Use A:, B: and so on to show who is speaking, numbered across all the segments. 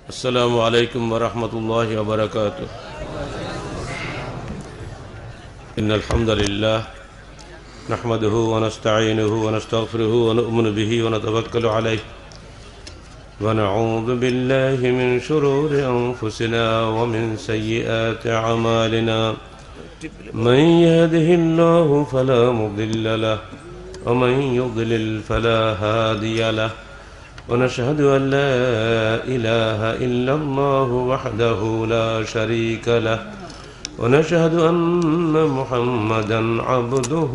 A: السلام عليكم ورحمة الله وبركاته. إن الحمد لله نحمده ونستعينه ونستغفره ونؤمن به ونتوكل عليه ونعوذ بالله من شرور أنفسنا ومن سيئات أعمالنا. من يهده الله فلا مضل له ومن يضلل فلا هادي له. ونشهد أن لا إله إلا الله وحده لا شريك له ونشهد أن محمدا عبده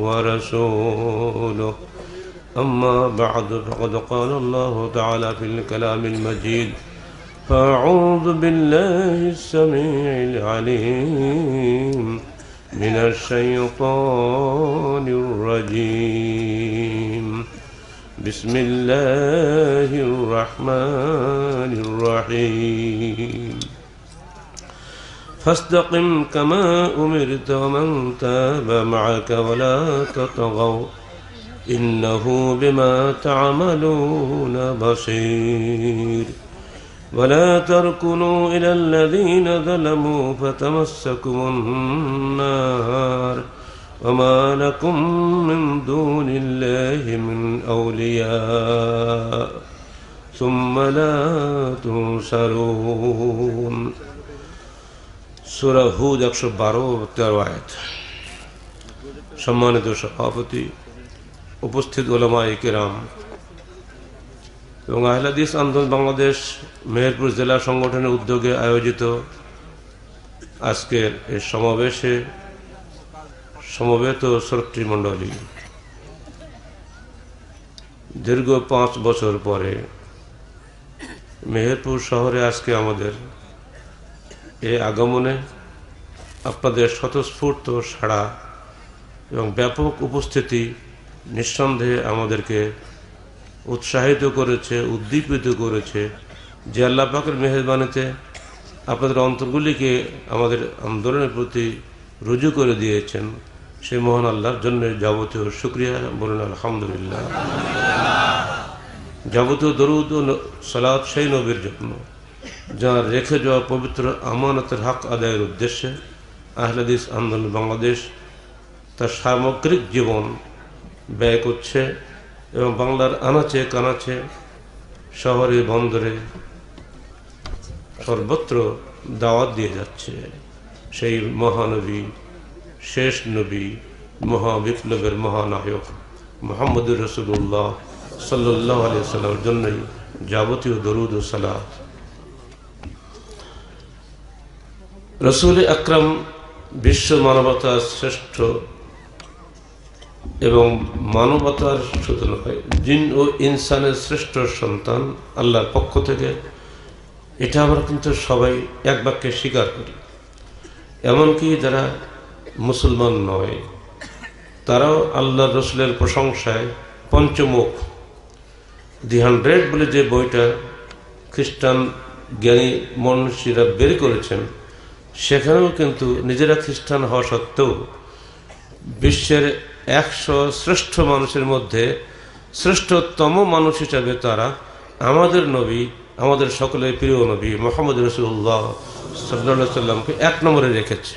A: ورسوله. أما بعد فقد قال الله تعالى في الكلام المجيد: فأعوذ بالله السميع العليم من الشيطان الرجيم. بسم الله الرحمن الرحيم. فاستقم كما أمرت ومن تاب معك ولا تطغوا إنه بما تعملون بصير. ولا تركنوا إلى الذين ظلموا فتمسكم النار وما لكم من دون الله من أولياء ثم لا تنصرون. সূরা হুদ 112 আয়াত। সম্মানিত সভাপতি, উপস্থিত উলামায়ে কেরাম এবং আহলে হাদিস আন্দোলন বাংলাদেশ মেহেরপুর জেলা সংগঠনের উদ্যোগে আয়োজিত আজকের এই সমাবেশে সমবেত শ্রোতৃমণ্ডলী, দীর্ঘ 5 বছর পরে মেহেরপুর শহরে আজকে আমাদের এই আগমনে আপনাদের স্বতঃস্ফূর্ত সাড়া এবং ব্যাপক উপস্থিতি নিঃসন্দেহে আমাদেরকে উৎসাহিত করেছে, উদ্দীপিত করেছে যে আল্লাহ পাকের মেহেরবানিতে আপনাদের অন্তরগুলিকে আমাদের আন্দোলনের প্রতি রুজু করে দিয়েছেন। সেই মহান আল্লাহর জন্য যাবতীয় শুকরিয়া বলুন আলহামদুলিল্লাহ। যাবতীয় দরুদ ও সালাত সেই নবীর জন্য যার রেখে যাওয়া পবিত্র আমানতের হক আদায়ের উদ্দেশ্যে আহলে হাদিস আন্দোলন বাংলাদেশ তার সামগ্রিক জীবন ব্যয় করছে এবং বাংলার আনাচে কানাচে, শহরে বন্দরে সর্বত্র দাওয়াত দিয়ে যাচ্ছে। সেই মহানবী, শেষ নবী, মহাবিপ্লবের মহানায়ক মুহাম্মদুর রাসূলুল্লাহ সাল্লাল্লাহু আলাইহি ওয়াসাল্লামের জন্যই যাবতীয় দরুদ ও সালাত। রাসূল আকরাম বিশ্ব মানবতার শ্রেষ্ঠ এবং মানবতার শুধু নয়, জিন ও ইনসানের শ্রেষ্ঠ সন্তান আল্লাহর পক্ষ থেকে, এটা আমরা কিন্তু সবাই এক বাক্যে স্বীকার করি। এমনকি যারা মুসলমান নয় তারাও আল্লাহ রসুলের প্রশংসায় পঞ্চমুখ, দি 100 বলে যে বইটা খ্রিস্টান জ্ঞানী মনীষীরা বের করেছেন, সেখানেও কিন্তু নিজেরা খ্রিস্টান হওয়া সত্ত্বেও বিশ্বের 100 শ্রেষ্ঠ মানুষের মধ্যে শ্রেষ্ঠতম মানুষ হিসাবে তারা আমাদের নবী, আমাদের সকলের প্রিয় নবী মুহাম্মদ রাসূলুল্লাহ সাল্লাল্লাহু আলাইহি সাল্লামকে 1 নম্বরে রেখেছে।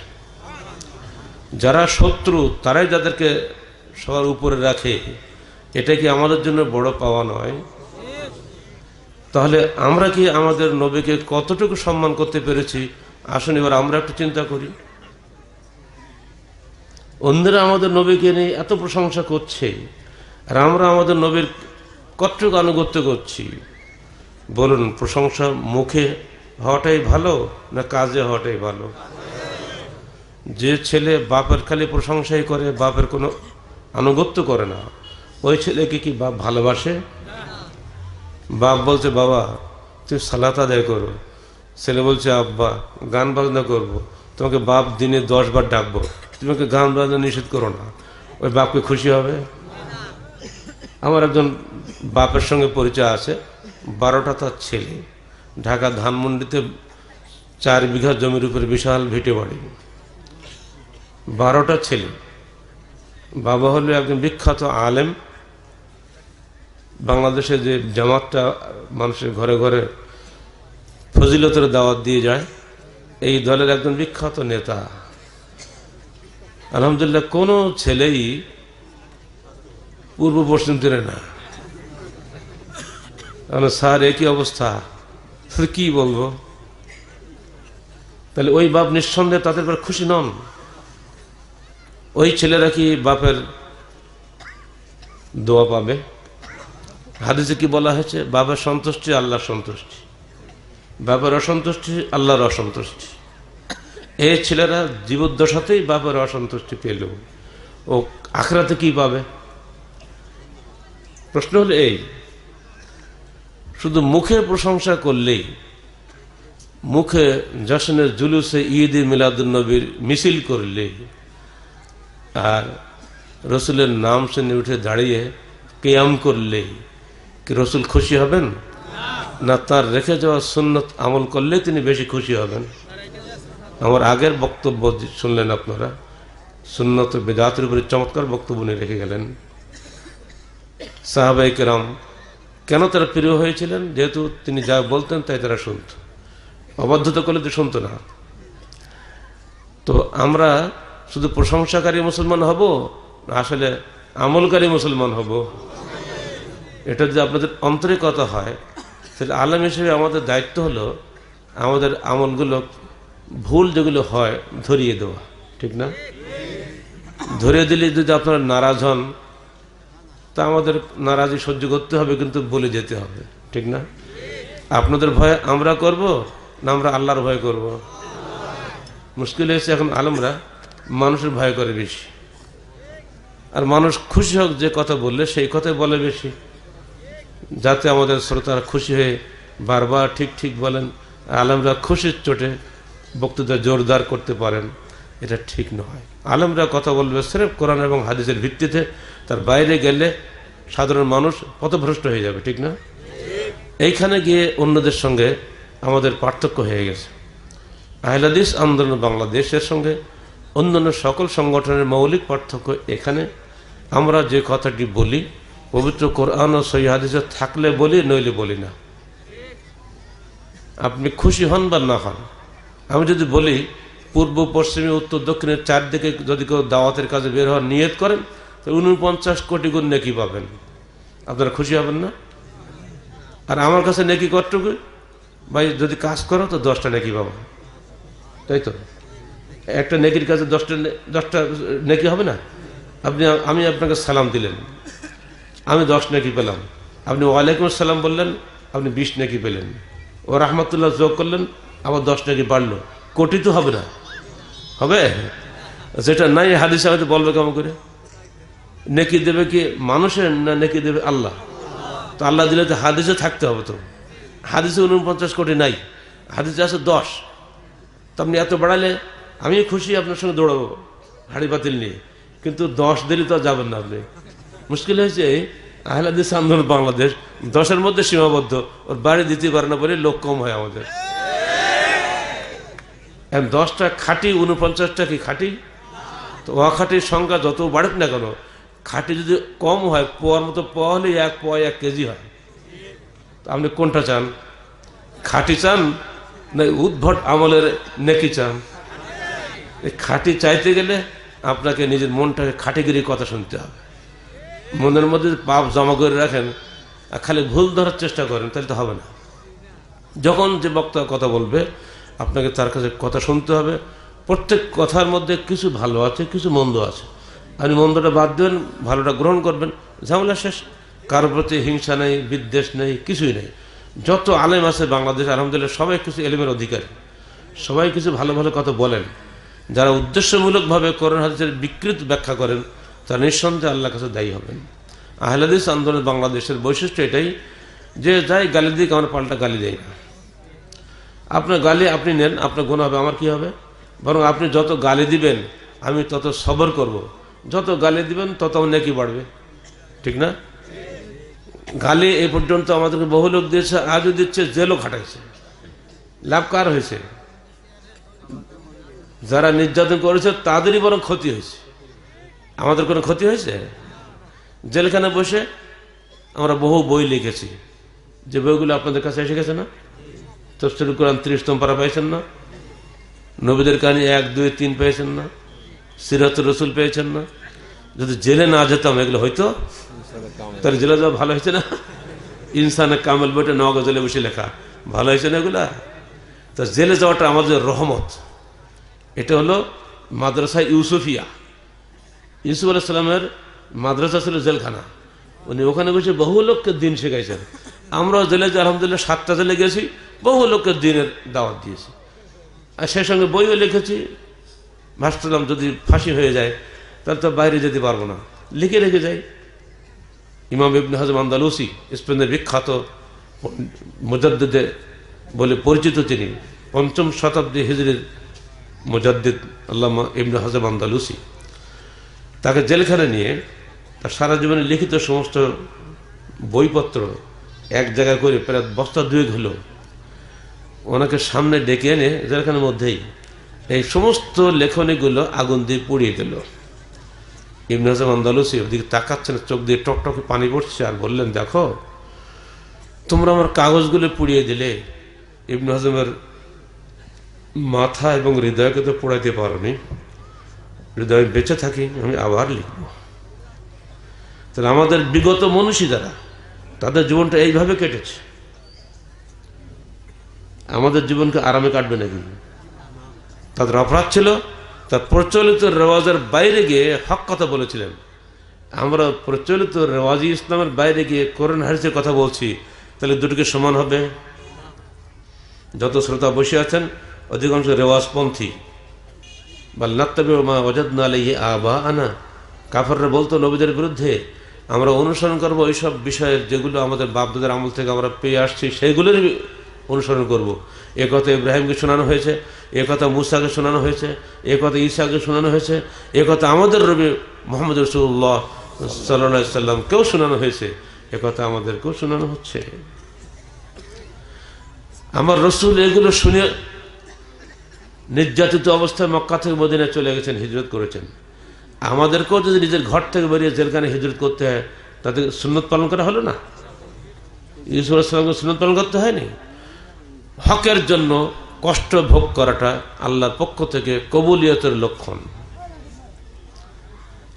A: যারা শত্রু তারাই যাদেরকে সবার উপরে রাখে, এটা কি আমাদের জন্য বড় পাওয়া নয়? তাহলে আমরা কি আমাদের নবীকে কতটুকু সম্মান করতে পেরেছি? আসুন এবার আমরা একটু চিন্তা করি। অন্যরা আমাদের নবীকে নিয়ে এত প্রশংসা করছে, আর আমরা আমাদের নবীর কতটুকু আনুগত্য করছি? বলুন, প্রশংসা মুখে হওয়াটাই ভালো না কাজে হওয়াটাই ভালো? যে ছেলে বাপের খালি প্রশংসাই করে, বাপের কোনো আনুগত্য করে না, ওই ছেলেকে কি বাপ ভালোবাসে? বাপ বলছে বাবা তুমি সালাত আদায় করো, ছেলে বলছে আব্বা গান বাজনা করবো, তোমাকে বাপ দিনে 10 বার ডাকবো, তোমাকে গান বাজনা নিষেধ করো না, ওই বাপকে খুশি হবে? আমার একজন বাপের সঙ্গে পরিচয় আছে, 12টা তার ছেলে, ঢাকা ধানমন্ডিতে 4 বিঘা জমির উপরে বিশাল ভিটে বাড়ি, 12টা ছেলে। বাবা হলো একজন বিখ্যাত আলেম, বাংলাদেশে যে জামাতটা মানুষের ঘরে ঘরে ফজিলতের দাওয়াত দিয়ে যায়। এই দলের একজন বিখ্যাত নেতা। আলহামদুলিল্লাহ কোনো ছেলেই পূর্ব পশ্চিম চেনে না। স্যার একই অবস্থা, কি বলবো? তাহলে ওই বাপ নিঃসন্দেহে তাদের পর খুশি নন। ওই ছেলেরা কি বাপের দোয়া পাবে? হাদিসে কি বলা হয়েছে? বাবার সন্তুষ্টি আল্লাহর সন্তুষ্টি, বাবার অসন্তুষ্টি আল্লাহর অসন্তুষ্টি। এই ছেলেরা জীবদ্দশাতেই বাবার অসন্তুষ্টি পেল, ও আখিরাতে কি পাবে? প্রশ্ন হলো এই, শুধু মুখে প্রশংসা করলেই, মুখে জশ্নের জুলুসে ঈদ মিলাদুন নবীর মিছিল করলে আর রসুলের নাম শুনে উঠে দাঁড়িয়ে কিয়াম করলে কি রসুল খুশি হবেন? না তার রেখে যাওয়া সুন্নত আমল করলে তিনি বেশি খুশি হবেন? আমার আগের বক্তব্য শুনলেন আপনারা, সুন্নত বিদআতের উপরে চমৎকার বক্তব্য নিয়ে রেখে গেলেন। সাহাবায়ে কেরাম কেন তারা প্রিয় হয়েছিলেন? যেহেতু তিনি যা বলতেন তাই তারা শুনত, অবাধ্যতা করলে তো শুনত না। তো আমরা শুধু প্রশংসাকারী মুসলমান হব, আসলে আমলকারী মুসলমান হব? এটা যদি আপনাদের অন্তরে কথা হয়, তাহলে আলেম হিসেবে আমাদের দায়িত্ব হলো আমাদের আমলগুলো ভুল যেগুলো হয় ধরিয়ে দেওয়া, ঠিক না? ধরিয়ে দিলে যদি আপনারা নারাজ হন, তা আমাদের নারাজি সহ্য করতে হবে, কিন্তু বলে যেতে হবে, ঠিক না? আপনাদের ভয় আমরা করব না আমরা আল্লাহর ভয় করব? মুশকিল হয়েছে এখন আলেমরা মানুষের ভয় করে বেশি, আর মানুষ খুশি হোক যে কথা বললে সেই কথাই বলে বেশি, যাতে আমাদের শ্রোতারা খুশি হয়ে বারবার ঠিক ঠিক বলেন, আলেমরা খুশির চোটে বক্তৃতা জোরদার করতে পারেন। এটা ঠিক নয়। আলেমরা কথা বলবে সির্ফ কোরআন এবং হাদিসের ভিত্তিতে, তার বাইরে গেলে সাধারণ মানুষ পথভ্রষ্ট হয়ে যাবে, ঠিক না? এইখানে গিয়ে অন্যদের সঙ্গে আমাদের পার্থক্য হয়ে গেছে। আহলে হাদিস আন্দোলন বাংলাদেশের সঙ্গে অন্যান্য সকল সংগঠনের মৌলিক পার্থক্য এখানে, আমরা যে কথাটি বলি পবিত্র কোরআন ও সহিহ হাদিসে থাকলে বলি, নইলে বলি না। আপনি খুশি হন বা না হন, আমি যদি বলি পূর্ব পশ্চিমে উত্তর দক্ষিণের চারদিকে যদি কেউ দাওয়াতের কাজে বের হওয়ার নিয়ত করেন, তো 49 কোটি গুণ নেকি পাবেন, আপনারা খুশি হবেন না? আর আমার কাছে নেকি কতটুকু? ভাই যদি কাজ করো তো 10টা নেকি পাবো, তাই তো? একটা নেকির কাছে 10টা নেকি হবে না? আমি আপনাকে সালাম দিলেন, আমি 10 নেকি পেলাম। আপনি ওয়ালাইকুম আসসালাম বললেন, আপনি 20 নেকি পেলেন। ও রাহমাতুল্লাহ যোগ করলেন, আবার 10 নেকি বাড়লো। কোটি তো হবে না? হবে? যেটা নাই হাদিসে হয়তো বলবে কেমন করে? নেকি দেবে কি মানুষের, না নেকি দেবে আল্লাহ? তো আল্লাহ দিলে তো হাদিসে থাকতে হবে। তো হাদিসে 49 কোটি নাই, হাদিসে আছে 10। তো আপনি এত বাড়ালে আমি খুশি, আপনার সঙ্গে দৌড়াবো হাড়ি বাতিল নিয়ে, কিন্তু 10 দিলে তো যাবেন না আপনি। মুশকিল হয়েছে আহলে হাদিস আন্দোলন বাংলাদেশ 10-এর মধ্যে সীমাবদ্ধ, ওর বাড়ি দিতে পারে না বলে লোক কম হয় আমাদের। 10টা খাঁটি, 49টা কি খাঁটি? তো অখাঁটির সংখ্যা যত বাড়ুক না কেন, খাঁটি যদি কম হয়, পোয়ার মতো পোয়া হলে 1 পোয়া 1 কেজি হয়। তো আপনি কোনটা চান? খাঁটি চান না উদ্ভট আমলের নেকি চান? খাঁটি চাইতে গেলে আপনাকে নিজের মনটাকে খাঁটিগিরি কথা শুনতে হবে। মনের মধ্যে পাপ জমা করে রাখেন আর খালি ভুল ধরার চেষ্টা করেন, তাহলে তো হবে না। যখন যে বক্তা কথা বলবে আপনাকে তার কাছে কথা শুনতে হবে। প্রত্যেক কথার মধ্যে কিছু ভালো আছে, কিছু মন্দ আছে। আপনি মন্দটা বাদ দেবেন, ভালোটা গ্রহণ করবেন, ঝামেলা শেষ। কারোর প্রতি হিংসা নেই, বিদ্বেষ নেই, কিছুই নেই। যত আলেম আছে বাংলাদেশ আলহামদুলিল্লাহ সবাই কিছু এলিমের অধিকারী, সবাই কিছু ভালো ভালো কথা বলেন। যারা উদ্দেশ্যমূলকভাবে কোরআন হাদিসের বিকৃত ব্যাখ্যা করেন তারা নিঃসন্দেহে আল্লাহর কাছে দায়ী হবেন। আহলে হাদিস আন্দোলন বাংলাদেশের বৈশিষ্ট্য এটাই যে যাই গালি দিক আমরা পাল্টা গালি দেই না। আপনার গালি আপনি নেন, আপনার গুনাহ হবে, আমার কি হবে? বরং আপনি যত গালি দিবেন আমি তত সবর করব, যত গালি দিবেন তত আমার নেকি বাড়বে, ঠিক না? গালি এই পর্যন্ত আমাদেরকে বহু লোক দিয়েছে, আজও দিচ্ছে, জেলও খাটাইছে। লাভ কার হয়েছে? যারা নির্যাতন করেছে তাদেরই বরং ক্ষতি হয়েছে, আমাদের কোনো ক্ষতি হয়েছে? জেলখানে বসে আমরা বহু বই লিখেছি, যে বইগুলো আপনাদের কাছে এসে গেছে না? তাফসীরুল কোরআন 30তম পারা পেয়েছেন না? নবীদের কাহিনী 1, 2, 3 পেয়েছেন না? সিরাতুর রাসূল পেয়েছেন না? যদি জেলে না যেতাম এগুলো হয়তো, তাহলে জেলে যাওয়া ভালো হয়েছে না? ইনসানে কামেল বইটা নওগাঁ জেলে বসে লেখা, ভালো হয়েছে না এগুলা? তো জেলে যাওয়াটা আমাদের রহমত। এটা হলো মাদ্রাসা ইউসুফিয়া। ইউসুফ আলাইহিস সালামের মাদ্রাসা ছিল জেলখানা, উনি ওখানে বসে বহু লোককে দিন শেখাইছেন। আমরাও জেলে যে আলহামদুলিল্লাহ 7টা জেলে গেছি, বহু লোককে দিনের দাওয়াত দিয়েছি, আর সেই সঙ্গে বইও লিখেছি। ভাবছিলাম যদি ফাঁসি হয়ে যায় তাহলে তো বাইরে যেতে পারবো না, লিখে রেখে যাই। ইমাম ইবনে হাজম আন্দালুসি, স্পেনের বিখ্যাত মুজাদ্দিদ বলে পরিচিত, তিনি 5ম শতাব্দী হিজরির মুজাদ্দিদ আল্লামা ইবনে হাজম আন্দালুসি। তাকে জেলখানে নিয়ে তার সারা জীবনে লিখিত সমস্ত বইপত্র এক জায়গায় করে প্রায় বস্তা 2 হলো, ওনাকে সামনে ডেকে এনে জেলখানার মধ্যেই এই সমস্ত লেখনীগুলো আগুন দিয়ে পুড়িয়ে দিল। ইবনে হাজম আন্দালুসি ওদিকে তাকাচ্ছেন, চোখ দিয়ে টকটকে পানি পড়ছে, আর বললেন, দেখো তোমরা আমার কাগজগুলো পুড়িয়ে দিলে, ইবনে হাজমের মাথা এবং হৃদয়কে তো পোড়াইতে পারোনি, হৃদয় বেঁচে থাকি আমি আবার লিখব। তাহলে আমাদের বিগত মনীষী যারা, তাদের জীবনটা এইভাবে কেটেছে, আমাদের জীবনকে আরামে কাটবে নাকি? তাদের অপরাধ ছিল তার প্রচলিত রেওয়াজের বাইরে গিয়ে হক কথা বলেছিলেন। আমরা প্রচলিত রেওয়াজি ইসলামের বাইরে গিয়ে কোরআন হাদিসের কথা বলছি, তাহলে দুটোকে সমান হবে? যত শ্রোতা বসে আছেন অধিকাংশ রেওয়াজপন্থী। বাল নাত্তাবিউ মা ওয়াজাদনা আলাইহি আবাআনা, কাফেররা বলতো নবীদের বিরুদ্ধে, আমরা অনুসরণ করবো এইসব বিষয়ে যেগুলো আমাদের বাপদাদার আমল থেকে আমরা পেয়ে আসছি, সেইগুলোরই অনুসরণ করব। এ কথা ইব্রাহিমকে শোনানো হয়েছে, এ কথা মুসাকে শোনানো হয়েছে, এ কথা ঈসাকে শোনানো হয়েছে, এ কথা আমাদের নবী মুহাম্মদ রাসূলুল্লাহ সাল্লাল্লাহু আলাইহি সাল্লামকেও শোনানো হয়েছে, এ কথা আমাদেরকেও শোনানো হচ্ছে। আমার রসুল এগুলো শুনে নির্যাতিত অবস্থায় মক্কা থেকে মদিনায় চলে গেছেন, হিজরত করেছেন। আমাদেরকেও যদি নিজের ঘর থেকে বেরিয়ে জেলখানে হিজরত করতে হয়, তাদের সুন্নত পালন করা হলো না? ইউসুফ আলাইহিস সালামকে সুন্নত পালন করতে হয়নি? হকের জন্য কষ্ট ভোগ করাটা আল্লাহর পক্ষ থেকে কবুলিয়তের লক্ষণ,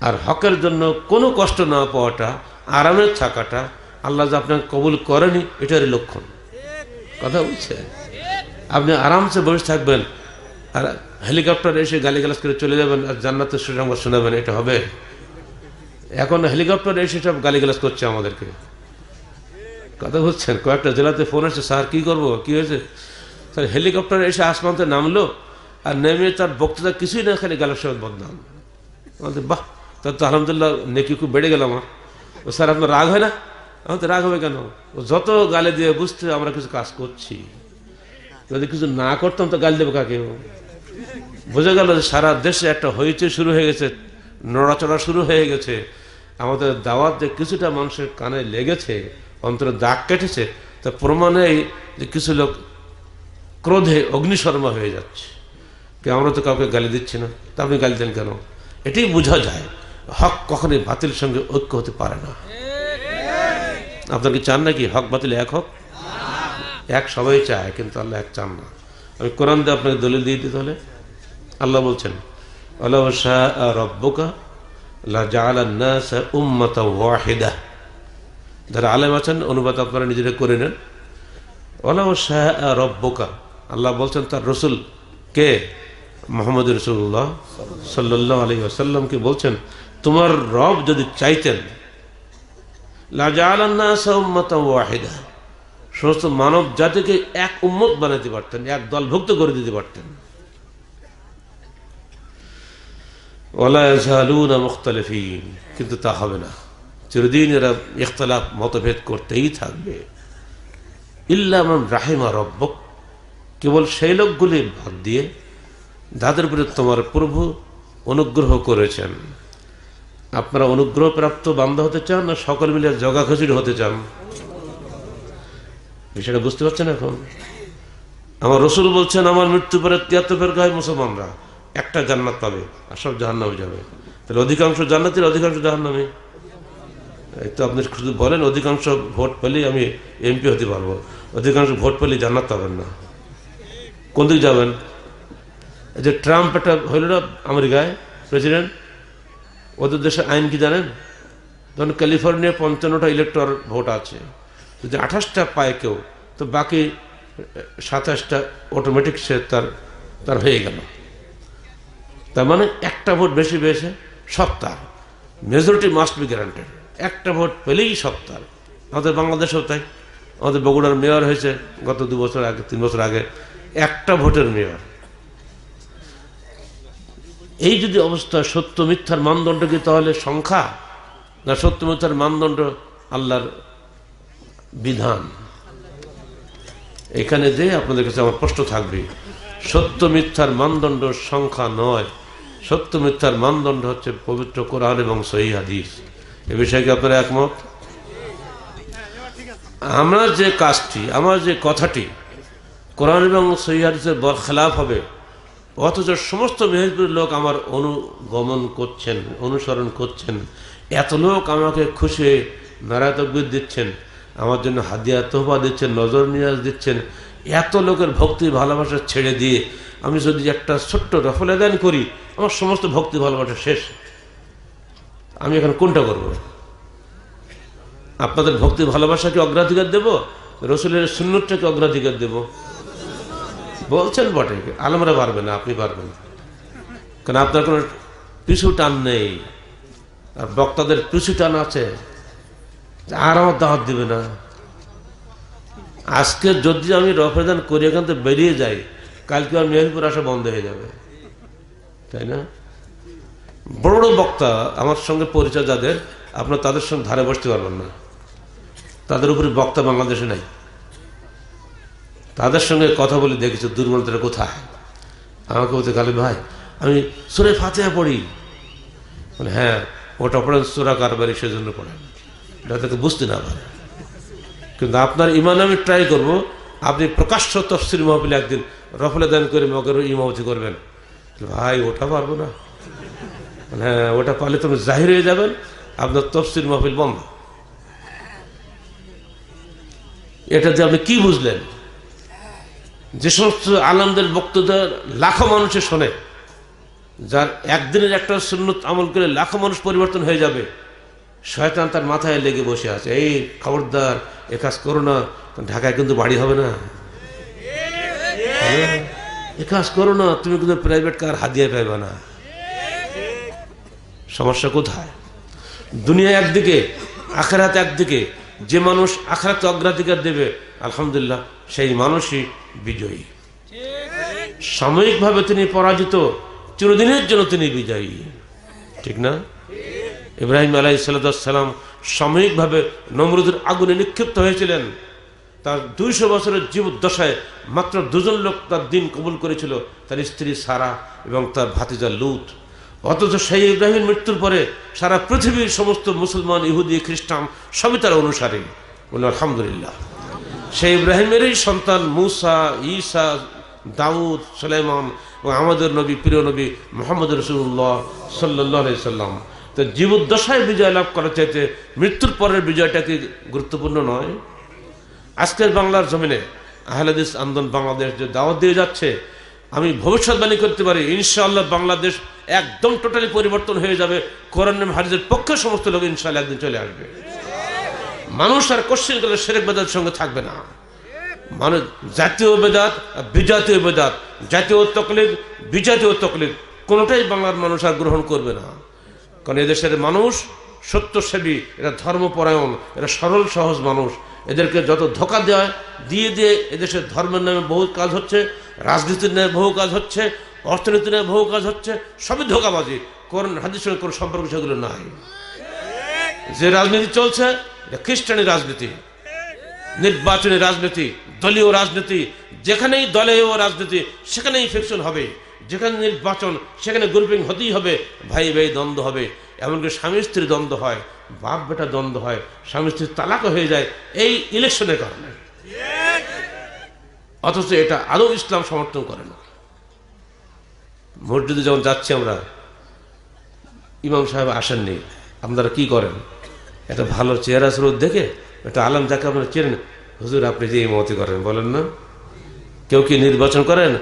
A: আর হকের জন্য কোনো কষ্ট না পাওয়াটা, আরামে থাকাটা আল্লাহ যে আপনাকে কবুল করেনি এটারই লক্ষণ। কথা বলছে, আপনি আরামসে বসে থাকবেন আর হেলিকপ্টার এসে গালিগালাজ করে চলে যাবেন আর জান্নাতের সুসংবাদ শোনাবেন, এটা হবে? এখন হেলিকপ্টার এসে সব গালিগালাজ করছে আমাদেরকে। কথা বলছেন, কয়েকটা জেলাতে ফোন আসছে, স্যার কি করবো, কি হয়েছে? স্যার হেলিকপ্টার এসে আসমানতে নামলো, আর নেমে তার বক্তৃতা কিছুই না, খালি গালের সঙ্গে বদনাম। আমাদের বাহ, তার তো আলহামদুলিল্লাহ নেকি খুব বেড়ে গেল আমার। ও স্যার আপনার রাগ হয় না? আমাদের রাগ হবে কেন? ও যত গালে দিয়ে বুঝতে আমরা কিছু কাজ করছি, যদি কিছু না করতাম তো গাল দেবো কাকে? বোঝা গেল যে সারা দেশে একটা হইচই শুরু হয়ে গেছে, নড়াচড়া শুরু হয়ে গেছে। আমাদের দাওয়াত যে কিছুটা মানুষের কানে লেগেছে, অন্তরে দাগ কেটেছে, তা প্রমাণে যে কিছু লোক ক্রোধে অগ্নিশর্মা হয়ে যাচ্ছে। আমরা তো কাউকে গালি দিচ্ছি না, তা আপনি গালি দেন কেন? এটাই বোঝা যায় হক কখনোই বাতিলের সঙ্গে ঐক্য হতে পারে না। আপনার কি চান নাকি হক বাতিল এক হোক? এক সবাই চায়, কিন্তু আল্লাহ এক চান না। আমি কোরআন দিয়ে আপনাকে দলিল দিয়ে দিতে হলে, আল্লাহ বলছেন, ওয়ালাউ শাআ রাব্বুকা লাজাআলান নাসা উম্মাতান ওয়াহিদা। যারা আলেম আছেন অনুবাদ আপনারা নিজেরা করে নেন। ওয়ালাউ শাআ রাব্বুকা, আল্লাহ বলছেন তার রসুল কে? মুহাম্মদ রাসূলুল্লাহ সাল্লাল্লাহু আলাইহি ওয়াসাল্লামকে বলছেন, তোমার রব যদি চাইতেন লাজাআলান নাসা উম্মাতান ওয়াহিদা, সমস্ত মানব জাতিকে এক উম্মত বানাতে পারতেন, এক দলভুক্ত করে দিতে পারতেন। ওয়ালা ইয়াজালুনা মুখতালিফিন, কিন্তু তা হবে না, চিরদিন এরা ইখতিলাফ মতভেদ করতেই থাকবে। ইল্লা মান রাহিমা রাব্বুক, কেবল সেই লোকগুলি বাদ দিয়ে যাদের উপরে তোমার প্রভু অনুগ্রহ করেছেন। আপনারা অনুগ্রহ প্রাপ্ত বান্দা হতে চান না সকল মিলে জগা খিচুড়ি হতে চান? বিষয়টা বুঝতে পারছেন এখন? আমার রসুল বলছেন, আমার মৃত্যু পরে 73 গায়ে মুসলমানরা একটা জান্নাত পাবে আর সব জাহান্নামে যাবে। তাহলে অধিকাংশ জান্নাতের, অধিকাংশ জাহান্নামে। এই তো আপনি শুধু বলেন অধিকাংশ ভোট পেলেই আমি এমপি হতে পারবো, অধিকাংশ ভোট পেলেই জান্নাত পাবেন না। কোন দিকে যাবেন? এই যে ট্রাম্প একটা হইল না আমেরিকায় প্রেসিডেন্ট, ওদের দেশের আইন কি জানেন? ধরুন ক্যালিফোর্নিয়া 55টা ইলেকটর ভোট আছে, যদি 28টা পায় কেউ, তো বাকি 27টা অটোমেটিক সে তার হয়ে গেল। তার মানে একটা ভোট বেশি পেয়েছে, সব তার। Majority must be guaranteed. একটা ভোট পেলেই সব তার। আমাদের বাংলাদেশেও তাই। আমাদের বগুড়ার মেয়র হয়েছে গত 2 বছর আগে, 3 বছর আগে, একটা ভোটের মেয়র। এই যদি অবস্থা, সত্য মিথ্যার মানদণ্ড কি তাহলে সংখ্যা, না সত্য মিথ্যার মানদণ্ড আল্লাহর বিধান? এখানে যে আপনাদের কাছে আমার প্রশ্ন থাকবে, সত্য মিথ্যার মানদণ্ড সংখ্যা নয়, সত্য মিথ্যার মানদণ্ড হচ্ছে পবিত্র কোরআন এবং সহিহ হাদিস। এ বিষয়ে কি আপনারা একমত? আমরা যে কাজটি, আমার যে কথাটি কোরআন এবং সহিহ হাদিসের বরখেলাফ হবে, অথচ সমস্ত মেহেরপুরের লোক আমার অনুগমন করছেন, অনুসরণ করছেন, এত লোক আমাকে খুশি নারায় তাকবীর দিচ্ছেন, আমার জন্য হাদিয়া তোহফা দিচ্ছেন, নজর নিয়াজ দিচ্ছেন, এত লোকের ভক্তি ভালোবাসা ছেড়ে দিয়ে আমি যদি একটা ছোট্ট রফল আদান করি, আমার সমস্ত ভক্তি ভালোবাসা শেষ। আমি এখন কোনটা করব? আপনাদের ভক্তি ভালোবাসাকে অগ্রাধিকার দেব, রসুলের সুন্নতটাকে অগ্রাধিকার দেব? বলছেন বটে, আলমরা পারবে না, আপনি পারবেন, কারণ আপনার কোনো পিছু টান নেই। আর বক্তাদের পিছু টান আছে, আর আমার দাওয়াত দিবে না। আজকে যদি আমি রফেদান করি এখান থেকে বেরিয়ে যাই, কালকে আর মেহেরপুর আসা বন্ধ হয়ে যাবে, তাই না? বড় বড় বক্তা আমার সঙ্গে পরিচয় যাদের, আপনার তাদের সঙ্গে ধারে বসতে পারবেন না। তাদের উপরে বক্তা বাংলাদেশে নাই। তাদের সঙ্গে কথা বলে দেখেছি দুর্বলতাটা কোথায়। আমাকে বলতে গালি, ভাই আমি সূরা ফাতিহা পড়ি। মানে হ্যাঁ, ওটা পড়েন সূরা কারবারি, সেজন্য পড়েন, যাতে বুঝতে না পারে। কিন্তু আপনার ইমান আমি ট্রাই করব, আপনি প্রকাশ্য তফসির মাহফিলে একদিন রফলে দান করে মগের ইমামতি করবেন। ভাই ওটা পারবো না। হ্যাঁ, ওটা পারলে তুমি জাহির হয়ে যাবেন, আপনার তফসির মাহফিল বন্ধ। এটা যে আপনি কি বুঝলেন? যে সমস্ত আলেমদের বক্তব্য লাখো মানুষে শোনে, যার একদিনের একটা সুন্নত আমল করে লাখো মানুষ পরিবর্তন হয়ে যাবে, শয়তান তার মাথায় লেগে বসে আছে, এই খবরদার এ কাজ করো না, ঢাকায় কিন্তু বাড়ি হবে না, এ কাজ করো না, তুমি কিন্তু প্রাইভেট কার হাদিয়া পাইবে না। সমস্যা কোথায়? দুনিয়া একদিকে, আখিরাত একদিকে। যে মানুষ আখিরাতে অগ্রাধিকার দেবে, আলহামদুলিল্লাহ, সেই মানুষই বিজয়ী। সাময়িকভাবে তিনি পরাজিত, চিরদিনের জন্য তিনি বিজয়ী, ঠিক না? ইব্রাহিম আলাইহিস সালাম সাময়িকভাবে নমরুদের আগুনে নিক্ষিপ্ত হয়েছিলেন। তার 200 বছরের জীবদ্দশায় মাত্র 2 জন লোক তার দিন কবুল করেছিল, তার স্ত্রী সারা এবং তার ভাতিজা লূত। অথচ সেই ইব্রাহিমের মৃত্যুর পরে সারা পৃথিবীর সমস্ত মুসলমান, ইহুদি, খ্রিস্টান সবই তার অনুসারী। বলে আলহামদুলিল্লাহ। সেই ইব্রাহিমেরই সন্তান মুসা, ঈসা, দাউদ, সুলাইমান এবং আমাদের নবী, প্রিয় নবী মুহাম্মদ রাসূলুল্লাহ সাল্লাল্লাহু আলাইহি সাল্লাম। তো জীবদ্দশায় বিজয় লাভ করার চাইতে মৃত্যুর পরের বিজয়টা কি গুরুত্বপূর্ণ নয়? আজকের বাংলার জমিনে আহলে হাদিস আন্দোলন বাংলাদেশ যে দাওয়াত দিয়ে যাচ্ছে, আমি ভবিষ্যৎবাণী করতে পারি ইনশাআল্লাহ বাংলাদেশ একদম টোটালি পরিবর্তন হয়ে যাবে। কোরআন এবং হাদিসের পক্ষে সমস্ত লোক ইনশাআল্লাহ একদিন চলে আসবে। মানুষ আর কোশ্চেন করলে শিরক বেদাতের সঙ্গে থাকবে না। মানে জাতীয় বেদাত, বিজাতীয় বেদাত, জাতীয় তাকলিদ, বিজাতীয় তাকলিদ কোনোটাই বাংলার মানুষ আর গ্রহণ করবে না। কারণ এদেশের মানুষ সত্যসেবী, এরা ধর্মপরায়ণ, এরা সরল সহজ মানুষ। এদেরকে যত ধোঁকা দেওয়া দিয়ে দিয়ে এদেশের ধর্মের নামে বহু কাজ হচ্ছে, রাজনীতির নামে বহু কাজ হচ্ছে, অর্থনীতির নামে বহু কাজ হচ্ছে, সবই ধোঁকাবাজি। কোরআন হাদিসের সঙ্গে কোনো সম্পর্ক সেগুলো নাই। যে রাজনীতি চলছে এটা খ্রিস্টানি রাজনীতি, নির্বাচনী রাজনীতি, দলীয় রাজনীতি। যেখানেই দলীয় রাজনীতি সেখানেই ফিকশন হবে, যেখানে নির্বাচন সেখানে গ্রুপিং হতেই হবে, ভাই ভাই দ্বন্দ্ব হবে। এমনকি স্বামী স্ত্রী দ্বন্দ্ব হয়, বাপ বেটা দ্বন্দ্ব হয়, স্বামী স্ত্রীর তালাকও হয়ে যায় এই ইলেকশনের কারণে। অথচ এটা আদৌ ইসলাম সমর্থন করে না। মসজিদে যখন যাচ্ছি আমরা, ইমাম সাহেব আসেননি, আপনারা কি করেন? একটা ভালো চেহারা স্রোত দেখে একটা আলেম যাকে আপনারা চেনেন, হুজুর আপনি যে ইমামতি করেন, বলেন না কেউ কি নির্বাচন করেন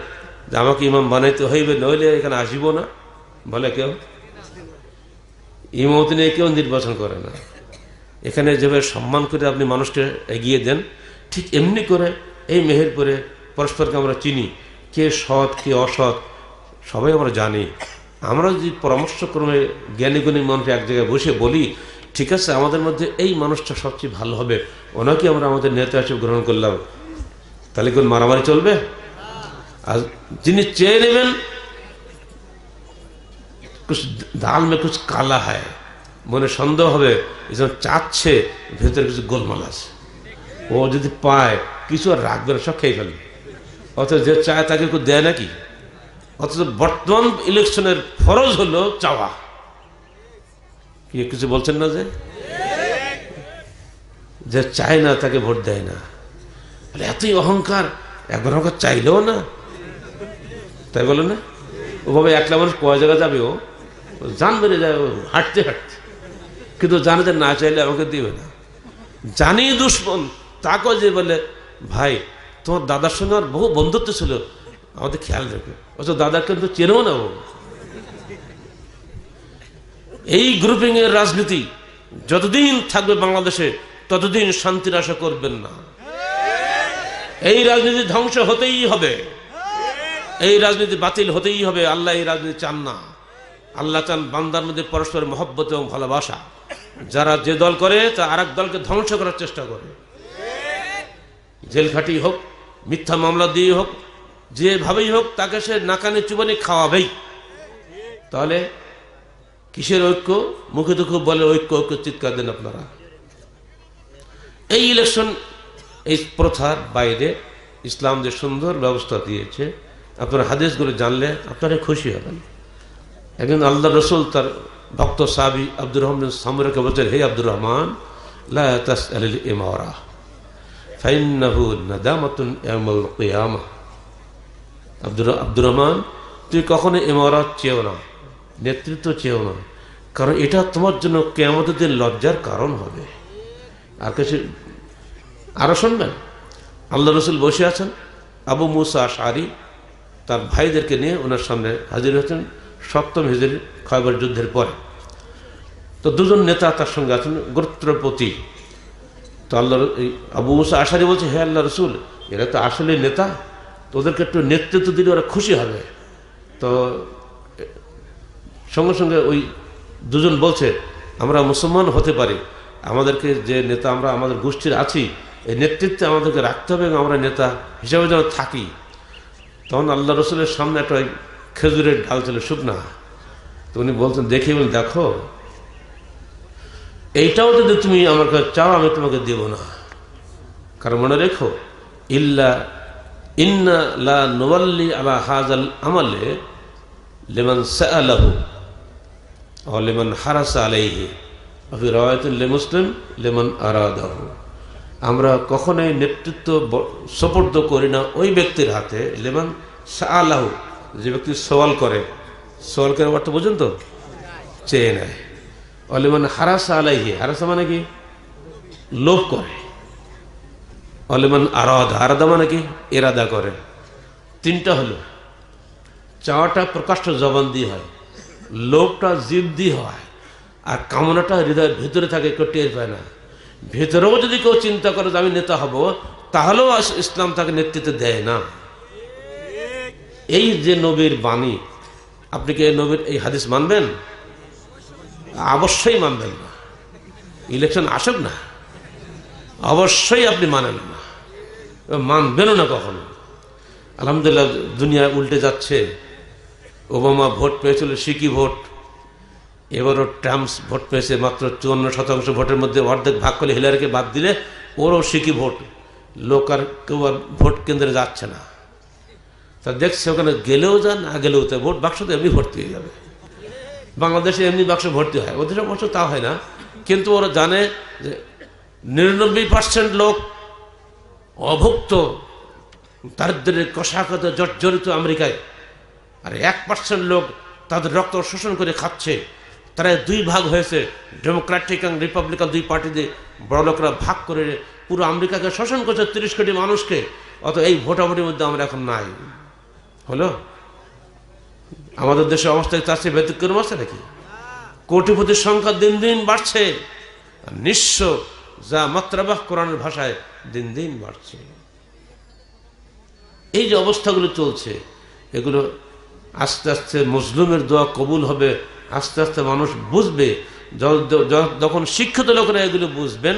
A: যে আমাকে ইমাম বানাইতে হইবে, নইলে এখানে আসিব না বলে কেউ? ইমামতি নিয়ে কেউ নির্বাচন করে না। এখানে যেভাবে সম্মান করে আপনি মানুষকে এগিয়ে দেন, ঠিক এমনি করে এই মেহেরপুরে পরস্পরকে আমরা চিনি, কে সৎ কে অসৎ সবাই আমরা জানি। আমরা যদি পরামর্শক্রমে জ্ঞানীগুণী মানুষ এক জায়গায় বসে বলি, ঠিক আছে আমাদের মধ্যে এই মানুষটা সবচেয়ে ভালো হবে, ওনাকে আমরা আমাদের নেতা হিসেবে গ্রহণ করলাম, তাহলে কোন মারামারি চলবে? আর যিনি চেয়ে নেবেন কুছ দাল মে কুছ কালা হয়, মনে সন্দেহ হবে এজন চাচ্ছে ভেতরে কিছু গোলমাল আছে, ও যদি পায় কিছু আর রাখবে না, সব খেয়ে ফেলবে। অথচ যে চায় তাকে কেউ দেয় নাকি? অথচ বর্তমান ইলেকশনের ফরজ হলো চাওয়া। কি কিছু বলছেন না? যে চায় না তাকে ভোট দেয় না, এতই অহংকার, একবার আমাকে চাইলেও না, তাই বলে না? ওভাবে একলা মানুষ কয় জায়গা যাবে, ও জান বেড়ে যায় হাঁটতে হাঁটতে, কিন্তু জানে যে না চাইলে আমাকে দিবে না। জানি দুশ্মন, তাকে যে বলে ভাই তোমার দাদার সঙ্গে আর বহু বন্ধুত্ব ছিল, আমাদের খেয়াল রাখবে, অথচ দাদা কিন্তু চেনেও না। ও এই গ্রুপিং এর রাজনীতি যতদিন থাকবে বাংলাদেশে ততদিন শান্তির আশা করবেন না। এই রাজনীতি ধ্বংস হতেই হবে, এই রাজনীতি বাতিল হতেই হবে। আল্লাহ এই রাজনীতি চান না। আল্লাহ চান বান্দার মধ্যে পরস্পর মহব্বত এবং ভালোবাসা। যারা যে দল করে তা আর এক দলকে ধ্বংস করার চেষ্টা করে, জেল খাটি হোক, মিথ্যা মামলা দিয়ে হোক, যেভাবেই হোক তাকে সে নাকানি চুবানি খাওয়াবেই। তাহলে কিসের ঐক্য? মুখে তো খুব বলে ঐক্য ঐক্য, চিৎকার দেন আপনারা। এই ইলেকশন, এই প্রথার বাইরে ইসলাম যে সুন্দর ব্যবস্থা দিয়েছে, আপনারা হাদিসগুলো জানলে আপনারা খুশি হবেন। একদিন আল্লাহ রসুল তার ভক্ত সাহাবী আব্দুর রহমান সামুরাকে বলছেন, হে আব্দুর রহমান, লা তাসআলিল ইমারা ফাইন্নাহু নাদামাতুন ইয়াউমাল কিয়ামাহ। আব্দুর রহমান, তুই কখনো ইমারত চেয়েও না, নেতৃত্ব চেয়েও না, কারণ এটা তোমার জন্য কিয়ামতের দিন লজ্জার কারণ হবে। আর কিছু আরো শুনবেন, আল্লাহ রসুল বসে আছেন, আবু মুসা আশআরী তার ভাইদেরকে নিয়ে ওনার সামনে হাজির হয়েছেন 7ম হিজরি খয়বর যুদ্ধের পরে। তো দুজন নেতা তার সঙ্গে আছেন, গোত্রপতি। তো আল্লাহ আবু মুসা আশআরী বলছে, হে আল্লাহ রসুল, এরা তো আসলে নেতা, তো ওদেরকে একটু নেতৃত্ব দিলে ওরা খুশি হবে। তো সঙ্গে সঙ্গে ওই দুজন বলছে, আমরা মুসলমান হতে পারি, আমাদেরকে যে নেতা আমরা আমাদের গোষ্ঠীর আছি, এই নেতৃত্বে আমাদেরকে রাখতে হবে এবং আমরা নেতা হিসাবে যেন থাকি। তখন আল্লাহ রসুলের সামনে একটা খেজুরের ডাল ছিল, শুকনা। তো উনি বলছেন, দেখে বলেন, দেখো এইটাও যদি তুমি আমার কাছে চাও আমি তোমাকে দেব না, কারণ মনে রেখো, ইন্না লা নুওয়াল্লি আলা হাযাল আমালে লিমান সাআলাহু ওয়া লিমান হারাসা আলাইহি ওয়া ফি রাওয়ায়াতিন লিমুসলিম লিমান আরাদাহু। আমরা কখনোই নেতৃত্ব সুপর্দ করি না ওই ব্যক্তির হাতে, লিমান সাআলাহু, যে ব্যক্তি সওয়াল করে অর্থ বুঝুন তো, চেয়ে নেয়। ওয়া লিমান হারাসা আলাইহি, হারাসা মানে কি? লোভ করে। অলিমান আরাদা মানে কি? ইরাদা করে। তিনটা হলো, চাওয়াটা প্রকাশ্য জবান দিয়ে হয়, লোভটা জিভ দিয়ে হয়, আর কামনাটা হৃদয়ের ভিতরে থাকে, কেউ টের পায় না। ভেতরেও যদি কেউ চিন্তা করে যে আমি নেতা হব, তাহলেও ইসলাম তাকে নেতৃত্ব দেয় না। এই যে নবীর বাণী, আপনি কি নবীর এই হাদিস মানবেন? অবশ্যই মানবেন না। ইলেকশন আসুক না, অবশ্যই আপনি মানেন না, মানবেনও না কখনো। আলহামদুলিল্লাহ, দুনিয়া উল্টে যাচ্ছে। ওবামা ভোট পেয়েছিল সিকি ভোট, এবারও ট্রাম্প ভোট পেয়েছে মাত্র 54% ভোটের মধ্যে, অর্ধেক ভাগ করে হিলারিকে বাদ দিলে ওরও সিকি ভোট। লোক আর কেউ আর ভোট কেন্দ্রে যাচ্ছে না। তা দেখছে ওখানে গেলেও যা, না গেলেও তো ভোট বাক্স তো এমনি ভর্তি হয়ে যাবে। বাংলাদেশে এমনি বাক্স ভর্তি হয়, ওদের অবশ্য তা হয় না, কিন্তু ওরা জানে যে 99% লোক অভুক্ত, দারিদ্র্যের কষাঘাতে জর্জরিত আমেরিকায়, আর 1% লোক তাদের রক্ত শোষণ করে খাচ্ছে। তারা 2 ভাগ হয়েছে, ডেমোক্রেটিক এবং রিপাবলিকান 2 পার্টিতে বড় লোকরা ভাগ করে পুরো আমেরিকাকে শোষণ করছে, 30 কোটি মানুষকে। অত এই ভোটাভুটির মধ্যে আমরা এখন নাই। হলো আমাদের দেশের অবস্থায় তার চেয়ে ব্যতিক্রম আছে নাকি? কোটিপতির সংখ্যা দিন দিন বাড়ছে, আর নিঃস্ব যা মাত্রাবাহ কোরআনের ভাষায় দিন দিন বাড়ছে। এই যে অবস্থাগুলো চলছে, এগুলো আস্তে আস্তে মজলুমের দোয়া কবুল হবে, আস্তে আস্তে মানুষ বুঝবে। যখন শিক্ষিত লোকেরা এগুলো বুঝবেন,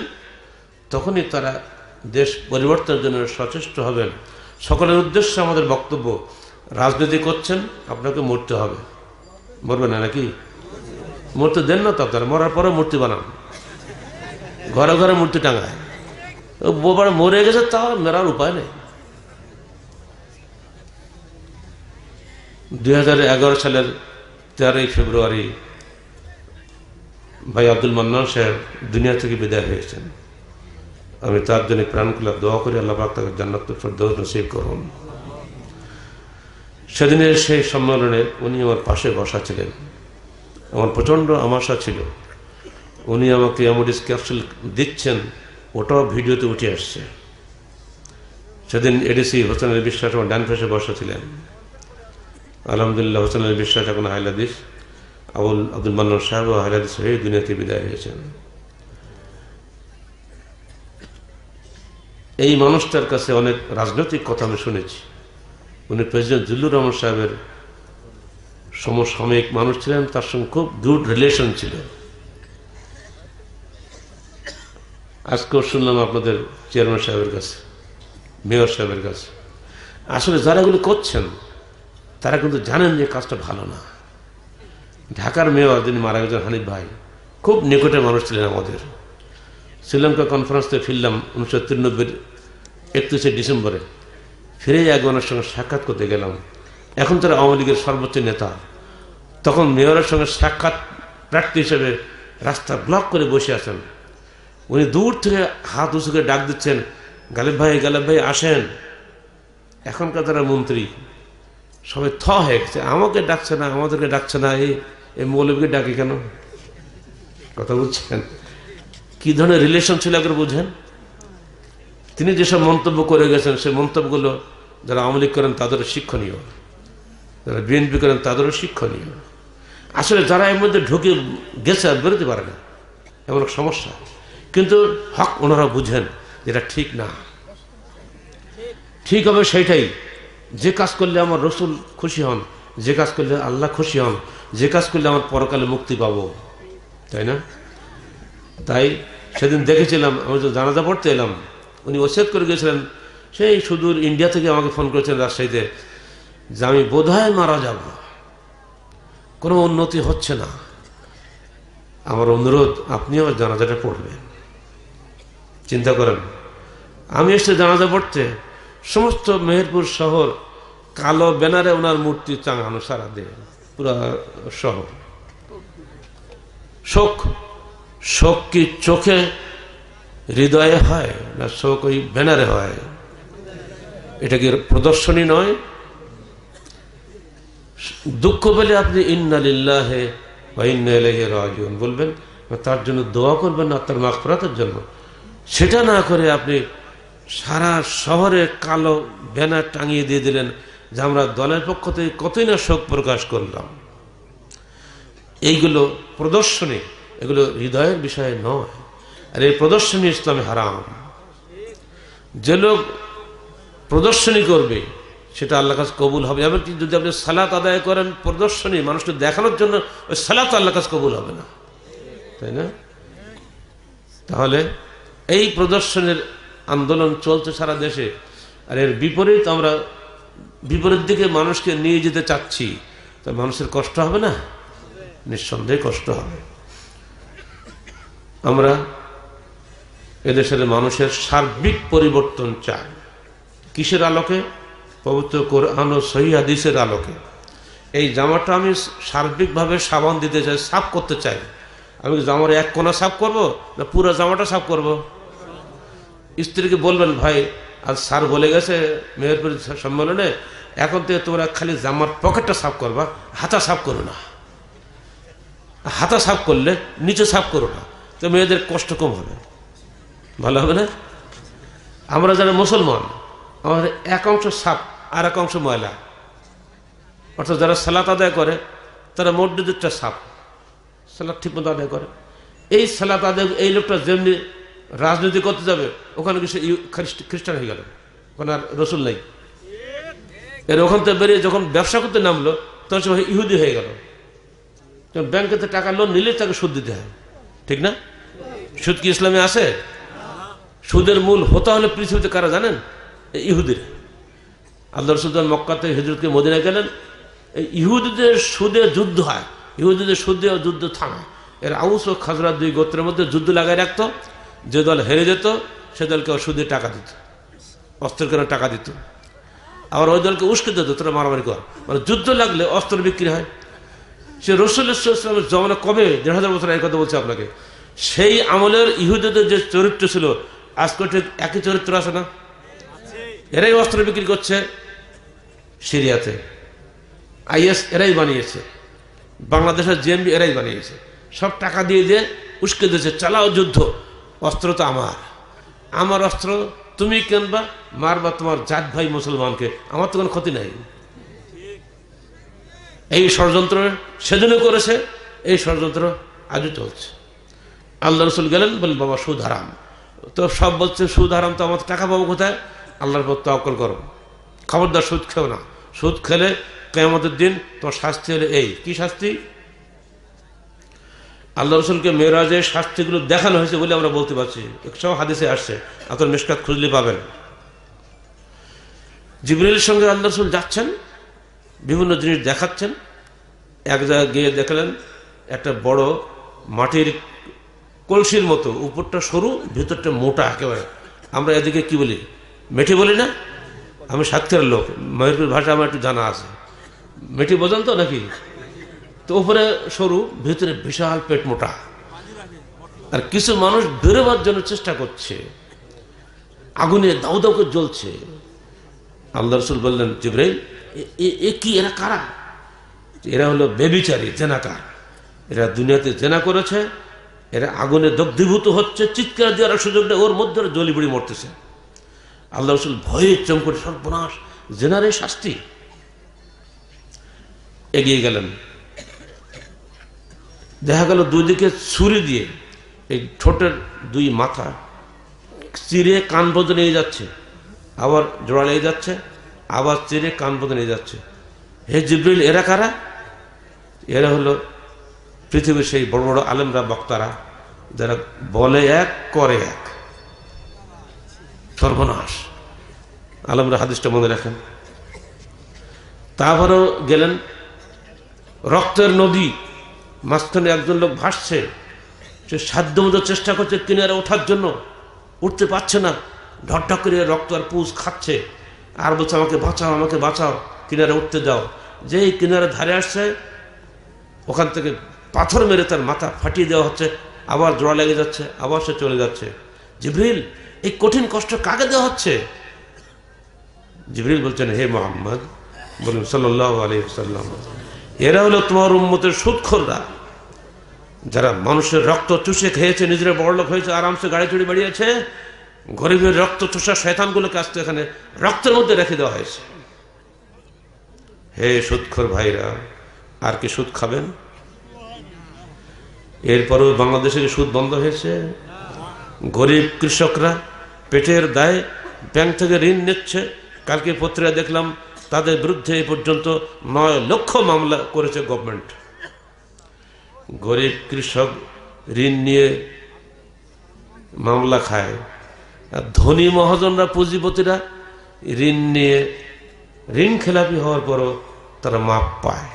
A: তখনই তারা দেশ পরিবর্তনের জন্য সচেষ্ট হবেন। সকলের উদ্দেশ্যে আমাদের বক্তব্য, রাজনীতি করছেন, আপনাকে মরতে হবে। মরবে না নাকি? মরতে দেন না তো আপনারা, মরার পরে মূর্তি বানান, ঘরে ঘরে মূর্তি টাঙায়। বোবার মরে গেছে, তাও মেরার উপায় নেই। 2011 সালের 13ই ফেব্রুয়ারি ভাই আব্দুল মান্নান সাহেব দুনিয়া থেকে বিদায় হয়েছেন। আমি তার জন্য প্রাণ খুলে দোয়া করি, আল্লাহ পাক তাকে জান্নাতুল ফেরদৌস নসিব করুন। সেদিনের সেই সম্মেলনে উনি আমার পাশে বসা ছিলেন। আমার প্রচণ্ড আমাশা ছিল। উনি আমাকে অ্যামোডিস ক্যাপসুল দিচ্ছেন, ওটাও ভিডিওতে উঠে আসছে। সেদিন এডিসি হোসেন আলী বিশ্বাস আমার ডান পাশে বসা ছিলেন। আলহামদুলিল্লাহ, হোসেন আলী বিশ্বাস এখন হাইলাদিস, আব্দুল মান্নান সাহেব হাইলাদিস হয়ে দুনিয়াতে বিদায় হয়েছেন। এই মানুষটার কাছে অনেক রাজনৈতিক কথা আমি শুনেছি। উনি প্রেসিডেন্ট জিল্লুর রহমান সাহেবের সমসাময়িক মানুষ ছিলেন, তার সঙ্গে খুব গুড রিলেশন ছিল। আজকেও শুনলাম আপনাদের চেয়ারম্যান সাহেবের কাছে, মেয়র সাহেবের কাছে। আসলে যারা এগুলো করছেন তারা কিন্তু জানেন যে কাজটা ভালো না। ঢাকার মেয়র যিনি মারা গেছেন, হানিফ ভাই, খুব নিকটের মানুষ ছিলেন আমাদের। শ্রীলঙ্কা কনফারেন্স থেকে ফিরলাম 1993 31শে ডিসেম্বরে। ফিরে একজনের সঙ্গে সাক্ষাৎ করতে গেলাম। এখন তারা আওয়ামী লীগের সর্বোচ্চ নেতা। তখন মেয়রের সঙ্গে সাক্ষাৎ প্রার্থী হিসেবে রাস্তা ব্লক করে বসে আছেন। উনি দূর থেকে হাত উঁচু করে ডাক দিচ্ছেন, গালিব ভাই আসেন। এখনকার যারা মন্ত্রী সবাই হয়ে গেছে, আমাকে ডাকছে না, আমাদেরকে ডাকছে না, এই মৌলবীকে ডাকে কেন? কথা বুঝছেন কি ধরনের রিলেশন ছিল আগে বুঝেন। তিনি যেসব মন্তব্য করে গেছেন, সেই মন্তব্যগুলো যারা আওয়ামী লীগ করেন তাদেরও শিক্ষণীয়, যারা বিএনপি করেন তাদেরও শিক্ষণীয়। আসলে যারা এর মধ্যে ঢুকে গেছে আর বেরোতে পারে না, এমন এক সমস্যা। কিন্তু হক ওনারা বুঝেন যেটা ঠিক না। ঠিক হবে সেইটাই, যে কাজ করলে আমার রসুল খুশি হন, যে কাজ করলে আল্লাহ খুশি হন, যে কাজ করলে আমার পরকালে মুক্তি পাবো, তাই না? তাই সেদিন দেখেছিলাম, আমি তো জানাজা পড়তে এলাম, উনি ওসিয়ত করে গেছিলেন, সেই সুদূর ইন্ডিয়া থেকে আমাকে ফোন করেছেন রাজশাহীতে, যে আমি বোধহয় মারা যাব, কোনো উন্নতি হচ্ছে না, আমার অনুরোধ আপনি আমার জানাজাটা পড়বেন। চিন্তা করেন, আমি এসে জানাজা পড়তে, সমস্ত মেহেরপুর শহর কালো ব্যানারে ওনার মূর্তি টাঙানো, সারা দিয়ে পুরা শহর। শোক, শোক কি চোখে হৃদয়ে হয় না শোক ওই ব্যানারে হয়? এটা কি প্রদর্শনী নয়? দুঃখ পেলে আপনি ইন্না লিল্লাহি ওয়া ইন্না ইলাইহি রাজিউন বলবেন, তার জন্য দোয়া করবেন না, তার মাগফিরাতের জন্য। সেটা না করে আপনি সারা শহরে কালো ব্যানার টাঙিয়ে দিয়ে দিলেন যে আমরা দলের পক্ষ থেকে কতই না শোক প্রকাশ করলাম। এইগুলো প্রদর্শনী, এগুলো হৃদয়ের বিষয় নয়। আর এই প্রদর্শনী ইসলামে হারাম। যে লোক প্রদর্শনী করবে সেটা আল্লাহর কাছে কবুল হবে। এমনকি যদি আপনি সালাত আদায় করেন প্রদর্শনী, মানুষকে দেখানোর জন্য, ওই সালাত আল্লাহর কাছে কবুল হবে না, তাই না? তাহলে এই প্রদর্শনের আন্দোলন চলছে সারা দেশে। আর এর বিপরীত, আমরা বিপরীত দিকে মানুষকে নিয়ে যেতে চাচ্ছি, তা মানুষের কষ্ট হবে না? নিঃসন্দেহে কষ্ট হবে। আমরা এদেশের মানুষের সার্বিক পরিবর্তন চাই। কিসের আলোকে? পবিত্র কোরআন ও সহিহ হাদিসের আলোকে। এই জামাটা আমি সার্বিকভাবে সাবান দিতে চাই, সাফ করতে চাই। আমি জামার এক কোণা সাফ করব না পুরো জামাটা সাফ করব? স্ত্রীকে বলবেন, ভাই আজ স্যার বলে গেছে মেহেরপুর সম্মেলনে, এখন থেকে তোমরা খালি জামার পকেটটা সাফ করবা, হাতা সাফ করো না। হাতা সাফ করলে নিচে সাফ করো না, তো মেয়েদের কষ্ট কম হবে, ভালো হবে না? আমরা যারা মুসলমান, আমাদের এক অংশ সাপ আর এক অংশ ময়লা। অর্থাৎ যারা সালাত আদায় করে তারা মসজিদটা সাপ, সালাত ঠিক মতো আদায় করে। এই সালাত আদায় এই লোকটা যেমনি রাজনীতি করতে যাবে ওখানে কি সে খ্রিস্টান হয়ে গেল, ওখানে আর রসুল নেই। এর ওখান থেকে বেরিয়ে যখন ব্যবসা করতে নামলো তখন সে ইহুদি হয়ে গেল। ব্যাংকেতে টাকা লোন নিলে তাকে সুদ দিতে হয়, ঠিক না? সুদ কি ইসলামে আছে? সুদের মূল হতে হলে পৃথিবীতে কারা জানেন? ইহুদিরা। আল্লাহ রসুল মক্কাতে হিজরতকে মদিনায় গেলেন, এই ইহুদিদের সুদে যুদ্ধ হয়, ইহুদিদের সুদে যুদ্ধ থামায়। এর আউস ও খাজরা দুই গোত্রের মধ্যে যুদ্ধ লাগাই রাখতো। যে দল হেরে যেত সে দলকে সুদে টাকা দিত, অস্ত্রের কেন টাকা দিত। আবার ওই দলকে উস্কে দিত, তোরা মারামারি কর। মানে যুদ্ধ লাগলে অস্ত্র বিক্রি হয়। সে রাসূলুল্লাহ সাল্লাল্লাহু আলাইহি ওয়াসাল্লামের জমানা কবে, ১৫০০ বছর এই কথা বলছে আপনাকে। সেই আমলের ইহুদিদের যে চরিত্র ছিল আজকে ঠিক একই চরিত্র আছে না? এরাই অস্ত্র বিক্রি করছে সিরিয়াতে, আইএস এরাই বানিয়েছে, বাংলাদেশের জেএমবি এরাই বানিয়েছে। সব টাকা দিয়ে দিয়ে উস্কে দিয়েছে, চালাও যুদ্ধ, অস্ত্র তো আমার অস্ত্র তুমি কেনবা, মারবা তোমার জাত ভাই মুসলমানকে, আমার তো কোনো ক্ষতি নাই। এই ষড়যন্ত্র সেদিনও করেছে, এই ষড়যন্ত্র আজও চলছে। আল্লাহ রসুল গেলেন, বলেন বাবা সুদ হারাম। তো সব বলছে সুদ হারাম, তো আমার টাকা পাবো কোথায়? আল্লাহর পর তাওয়াক্কুল করো, খবরদার সুদ খেও না। সুদ খেলে কিয়ামতের দিন তোমার শাস্তি হলে এই কি শাস্তি? আল্লাহ রসুলকে মেরাজে শাস্তিগুলো দেখানো হয়েছে বলে আমরা বলতে পারছি, সব হাদিসে আসছে, আপনার মিশকাত খুঁজলে পাবেন। জিবরাইলের সঙ্গে আল্লাহ রসুল যাচ্ছেন, বিভিন্ন জিনিস দেখাচ্ছেন। এক জায়গায় গিয়ে দেখলেন একটা বড় মাটির কলসির মতো, উপরটা সরু ভিতরটা মোটা একেবারে। আমরা এদিকে কি বলি, মেঠি বলি না? আমি সাতক্ষীরার লোক, ময়ূরপুর ভাষা আমার একটু জানা আছে। মেঠি বোঝেন তো নাকি? তো উপরে সরু, ভিতরে বিশাল পেট মোটা। আর কিছু মানুষ বেরোবার জন্য চেষ্টা করছে, আগুনে দাউ দাউ করে জ্বলছে। আল্লাহ রসুল বললেন, জিবরাইল এ কি, এরা কারা? এরা হলো বেবিচারী, জেনাকার। এরা দুনিয়াতে জেনা করেছে, এরা আগুনে দগ্ধীভূত হচ্ছে, চিৎকার দেওয়ার সুযোগ নেই, ওর মধ্যে জলি বুড়ি মরতেছে। আল্লাহ রসুল ভয়ে চমকে, সর্বনাশ, জেনারে শাস্তি। এগিয়ে গেলেন, দেখা গেল দুদিকে ছুরি দিয়ে এই ঠোঁটের দুই মাথা চিরে কান পর্যন্ত নিয়ে যাচ্ছে, আবার জোড়া লেগে যাচ্ছে, আবার চিরে কান পর্যন্ত নিয়ে যাচ্ছে। হে জিবরিল, এরা কারা? এরা হলো পৃথিবীর সেই বড় বড় আলেমরা, বক্তারা, যারা বলে এক করে এক। সর্বনাশ। আলেমরা হাদিসটা মনে রাখেন। তারপরেও গেলেন, রক্তের নদী, মাঝখানে একজন লোক ভাসছে, সে সাধ্যমতো চেষ্টা করছে কিনারে ওঠার জন্য, উঠতে পারছে না, ঢকঢক করে রক্ত আর পুষ খাচ্ছে, আর বলছে আমাকে বাঁচাও, আমাকে বাঁচাও, কিনারে উঠতে দাও। যেই কিনারে ধারে আসছে, ওখান থেকে পাথর মেরে তার মাথা ফাটিয়ে দেওয়া হচ্ছে, আবার জোড়া লেগে যাচ্ছে, আবার সে চলে যাচ্ছে। জিবরিল, এই কঠিন কষ্ট কাকে দেওয়া হচ্ছে? জিবরিল বলছেন, হে মুহাম্মদ, বলুন সাল্লাল্লাহু আলাইহি ওয়াসাল্লাম, এরা হলো তোমার উম্মতের সুদখোররা, যারা মানুষের রক্ত চুষে খেয়েছে, নিজেরা বড়লোক হয়েছে, আরামসে গাড়ি চড়ে বেরিয়েছে। গরিবের রক্ত চুষা শয়তানগুলোকে আসতে এখানে রক্তের মধ্যে রেখে দেওয়া হয়েছে। হে সুদখোর ভাইরা, আর কি সুদ খাবেন? এরপরেও বাংলাদেশে সুদ বন্ধ হয়েছে। গরিব কৃষকরা পেটের দায়ে ব্যাংক থেকে ঋণ নিচ্ছে। কালকে পত্রিকা দেখলাম তাদের বিরুদ্ধে এই পর্যন্ত 9 লক্ষ মামলা করেছে গভর্নমেন্ট। গরিব কৃষক ঋণ নিয়ে মামলা খায়, আর ধনী মহাজনরা, পুঁজিপতিরা ঋণ নিয়ে ঋণ খেলাপি হওয়ার পরও তারা মাপ পায়।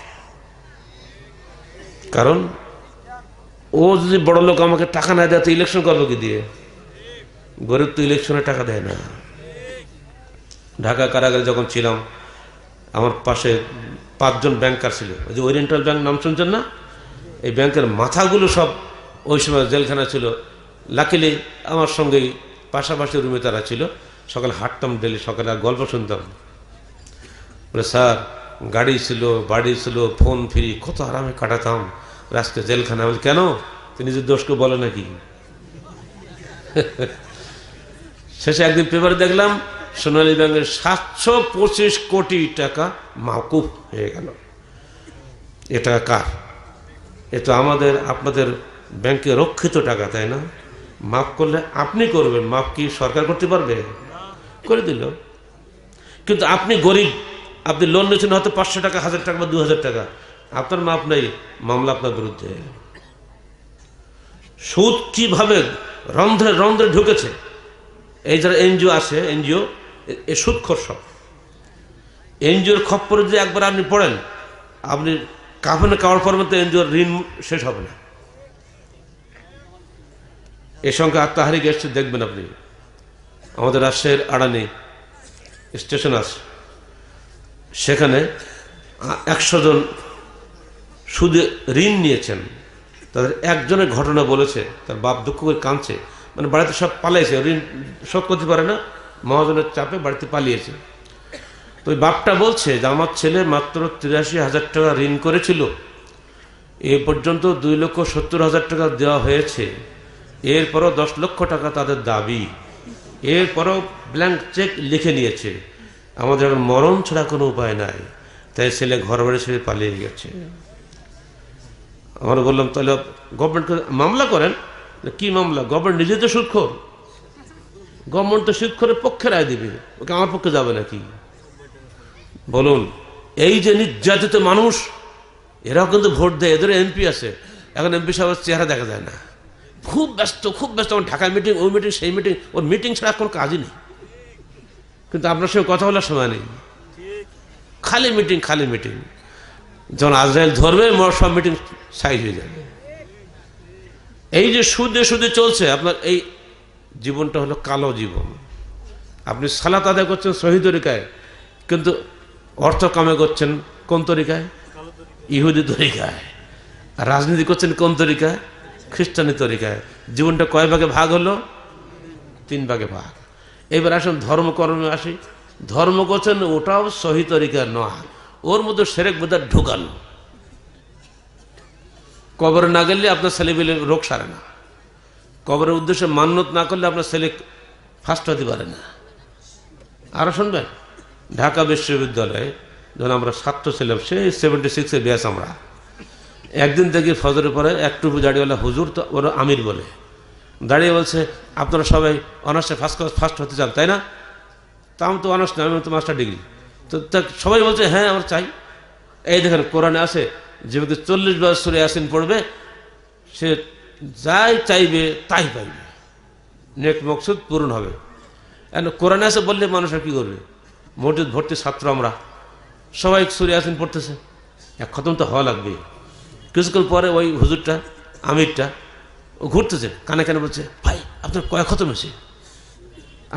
A: কারণ ও যদি বড় লোক আমাকে টাকা না দেয় তো ইলেকশন করবো কি দিয়ে? গরিব তো ইলেকশনে টাকা দেয় না। ঢাকা কারাগারে যখন ছিলাম, আমার পাশে 5 জন ব্যাংকার ছিল, ওই যে ওরিয়েন্টাল ব্যাংক নাম শুনছেন না? এই ব্যাংকের মাথাগুলো সব ওই সময় জেলখানা ছিল। লাকিলি আমার সঙ্গেই পাশাপাশি রুমে তারা ছিল। সকালে হাঁটতাম ডেলি, সকালে আর গল্প শুনতাম। বলে স্যার, গাড়ি ছিল, বাড়ি ছিল, ফোন ফ্রি, কত আরামে কাটাতাম, আজকে জেলখানা। বলে কেন? তুই নিজের দোষকে বলে নাকি? শেষে একদিন পেপারে দেখলাম সোনালী ব্যাংকের 725 কোটি টাকা মাওকুফ হয়ে গেল। এটা কার? এ তো আমাদের আপনাদের ব্যাংকে রক্ষিত টাকা, তাই না? মাফ করলে আপনি করবেন, মাফ কি সরকার করতে পারবে? করে দিল। কিন্তু আপনি গরিব, আপনি লোন নিয়েছেন হয়তো 500 টাকা, 1000 টাকা বা 2000 টাকা, আপনার মাফ নেই, মামলা আপনার বিরুদ্ধে। সুদ কিভাবে রন্ধ্রে রন্ধ্রে ঢুকেছে। এই যারা এনজিও আছে, এনজিও এ সুদখোর সব। এনজিওর খপ্পরে যদি একবার আপনি পড়েন, আপনি কাফনে কাওয়ার পর মতো এনজিওর ঋণ শেষ হবে না। এ সঙ্গে আত্মাহারিক এসছে, দেখবেন আপনি আমাদের রাজশাহীর আড়ানি স্টেশন আছে, সেখানে 100 জন সুদে ঋণ নিয়েছেন। তাদের একজনের ঘটনা বলেছে, তার বাপ দুঃখ করে কাঁদছে, মানে বাড়িতে সব পালিয়েছে, ঋণ শোধ করতে পারে না, মহাজনের চাপে বাড়িতে পালিয়েছে। তো ওই বাপটা বলছে যে আমার ছেলে মাত্র 83,000 টাকা ঋণ করেছিল, এ পর্যন্ত 2,70,000 টাকা দেওয়া হয়েছে, এরপরও 10 লক্ষ টাকা তাদের দাবি, এরপরও ব্ল্যাঙ্ক চেক লিখে নিয়েছে। আমাদের এখন মরণ ছাড়া কোনো উপায় নাই, তাই ছেলে ঘর বাড়ি ছেড়ে পালিয়ে গেছে। আমরা বললাম তাহলে গভর্নমেন্টকে মামলা করেন। কি মামলা? গভর্নমেন্ট নিজে তো সুদখোর, গভর্নমেন্ট তো সুদখোরের পক্ষে রায় দিবে, ওকে আমার পক্ষে যাবে নাকি বলুন? এই যে নির্যাতিত মানুষ, এরাও কিন্তু ভোট দেয়, এদের এমপি আছে। এখন এমপি সাহেবের চেহারা দেখা যায় না, খুব ব্যস্ত, খুব ব্যস্ত। আমার ঢাকায় মিটিং, ওই মিটিং, সেই মিটিং, ওর মিটিং ছাড়া কোনো কাজই নেই। কিন্তু আপনার সঙ্গে কথা বলার সময় নেই, খালি মিটিং, খালি মিটিং। যখন আজরাইল ধরবে, সব মিটিং সাইজ হয়ে যাবে। এই যে সুদে সুদে চলছে আপনার এই জীবনটা হলো কালো জীবন। আপনি সালাত আদায় করছেন সহি তরিকায়, কিন্তু অর্থ কামে করছেন কোন তরিকায়? ইহুদি তরিকায়। আর রাজনীতি করছেন কোন তরিকায়? খ্রিস্টানি তরিকায়। জীবনটা কয় ভাগে ভাগ হলো? 3 ভাগে ভাগ। এবার আসুন ধর্মকর্মে আসি। ধর্ম করছেন, ওটাও সহি তরিকা নয়, ওর মধ্যে সেরেক বেদাত ঢুকানো। কবরে না গেলে আপনার ছেলেবেলে রোগ সারে না, কবরের উদ্দেশ্যে মান্যত না করলে আপনার ছেলে ফার্স্ট হতে পারে না। আরো শুনবেন, ঢাকা বিশ্ববিদ্যালয়ে যখন আমরা ছাত্র ছিলাম, সেই 76-এর ব্যাচ, আমরা একদিন থেকে ফজরের পরে একটু দাড়িওয়ালা হুজুর, তো ওরা আমির বলে, দাঁড়িয়ে বলছে আপনারা সবাই অনার্সে ফার্স্ট হতে চান তাই না? তা আমি তো অনার্স না, আমি তো মাস্টার ডিগ্রি। তো সবাই বলছে হ্যাঁ আমরা চাই। এই দেখেন কোরআনে আছে, যে ব্যক্তি 40 বার সূরা ইয়াসিন পড়বে, সে যাই চাইবে তাই পাইবে, নেক মকসুদ পূরণ হবে। কোরআনে আছে বললে মানুষ আর কি করবে? মসজিদ ভর্তি ছাত্র, আমরা সবাই সূরা ইয়াসিন পড়তেছে, এক খতম তো হওয়া লাগবে। কিছুক্ষণ পরে ওই হুজুরটা, আমিরটা, ও ঘুরতেছে, কানে কানে বলছে ভাই আপনার কয় খতম হয়েছে?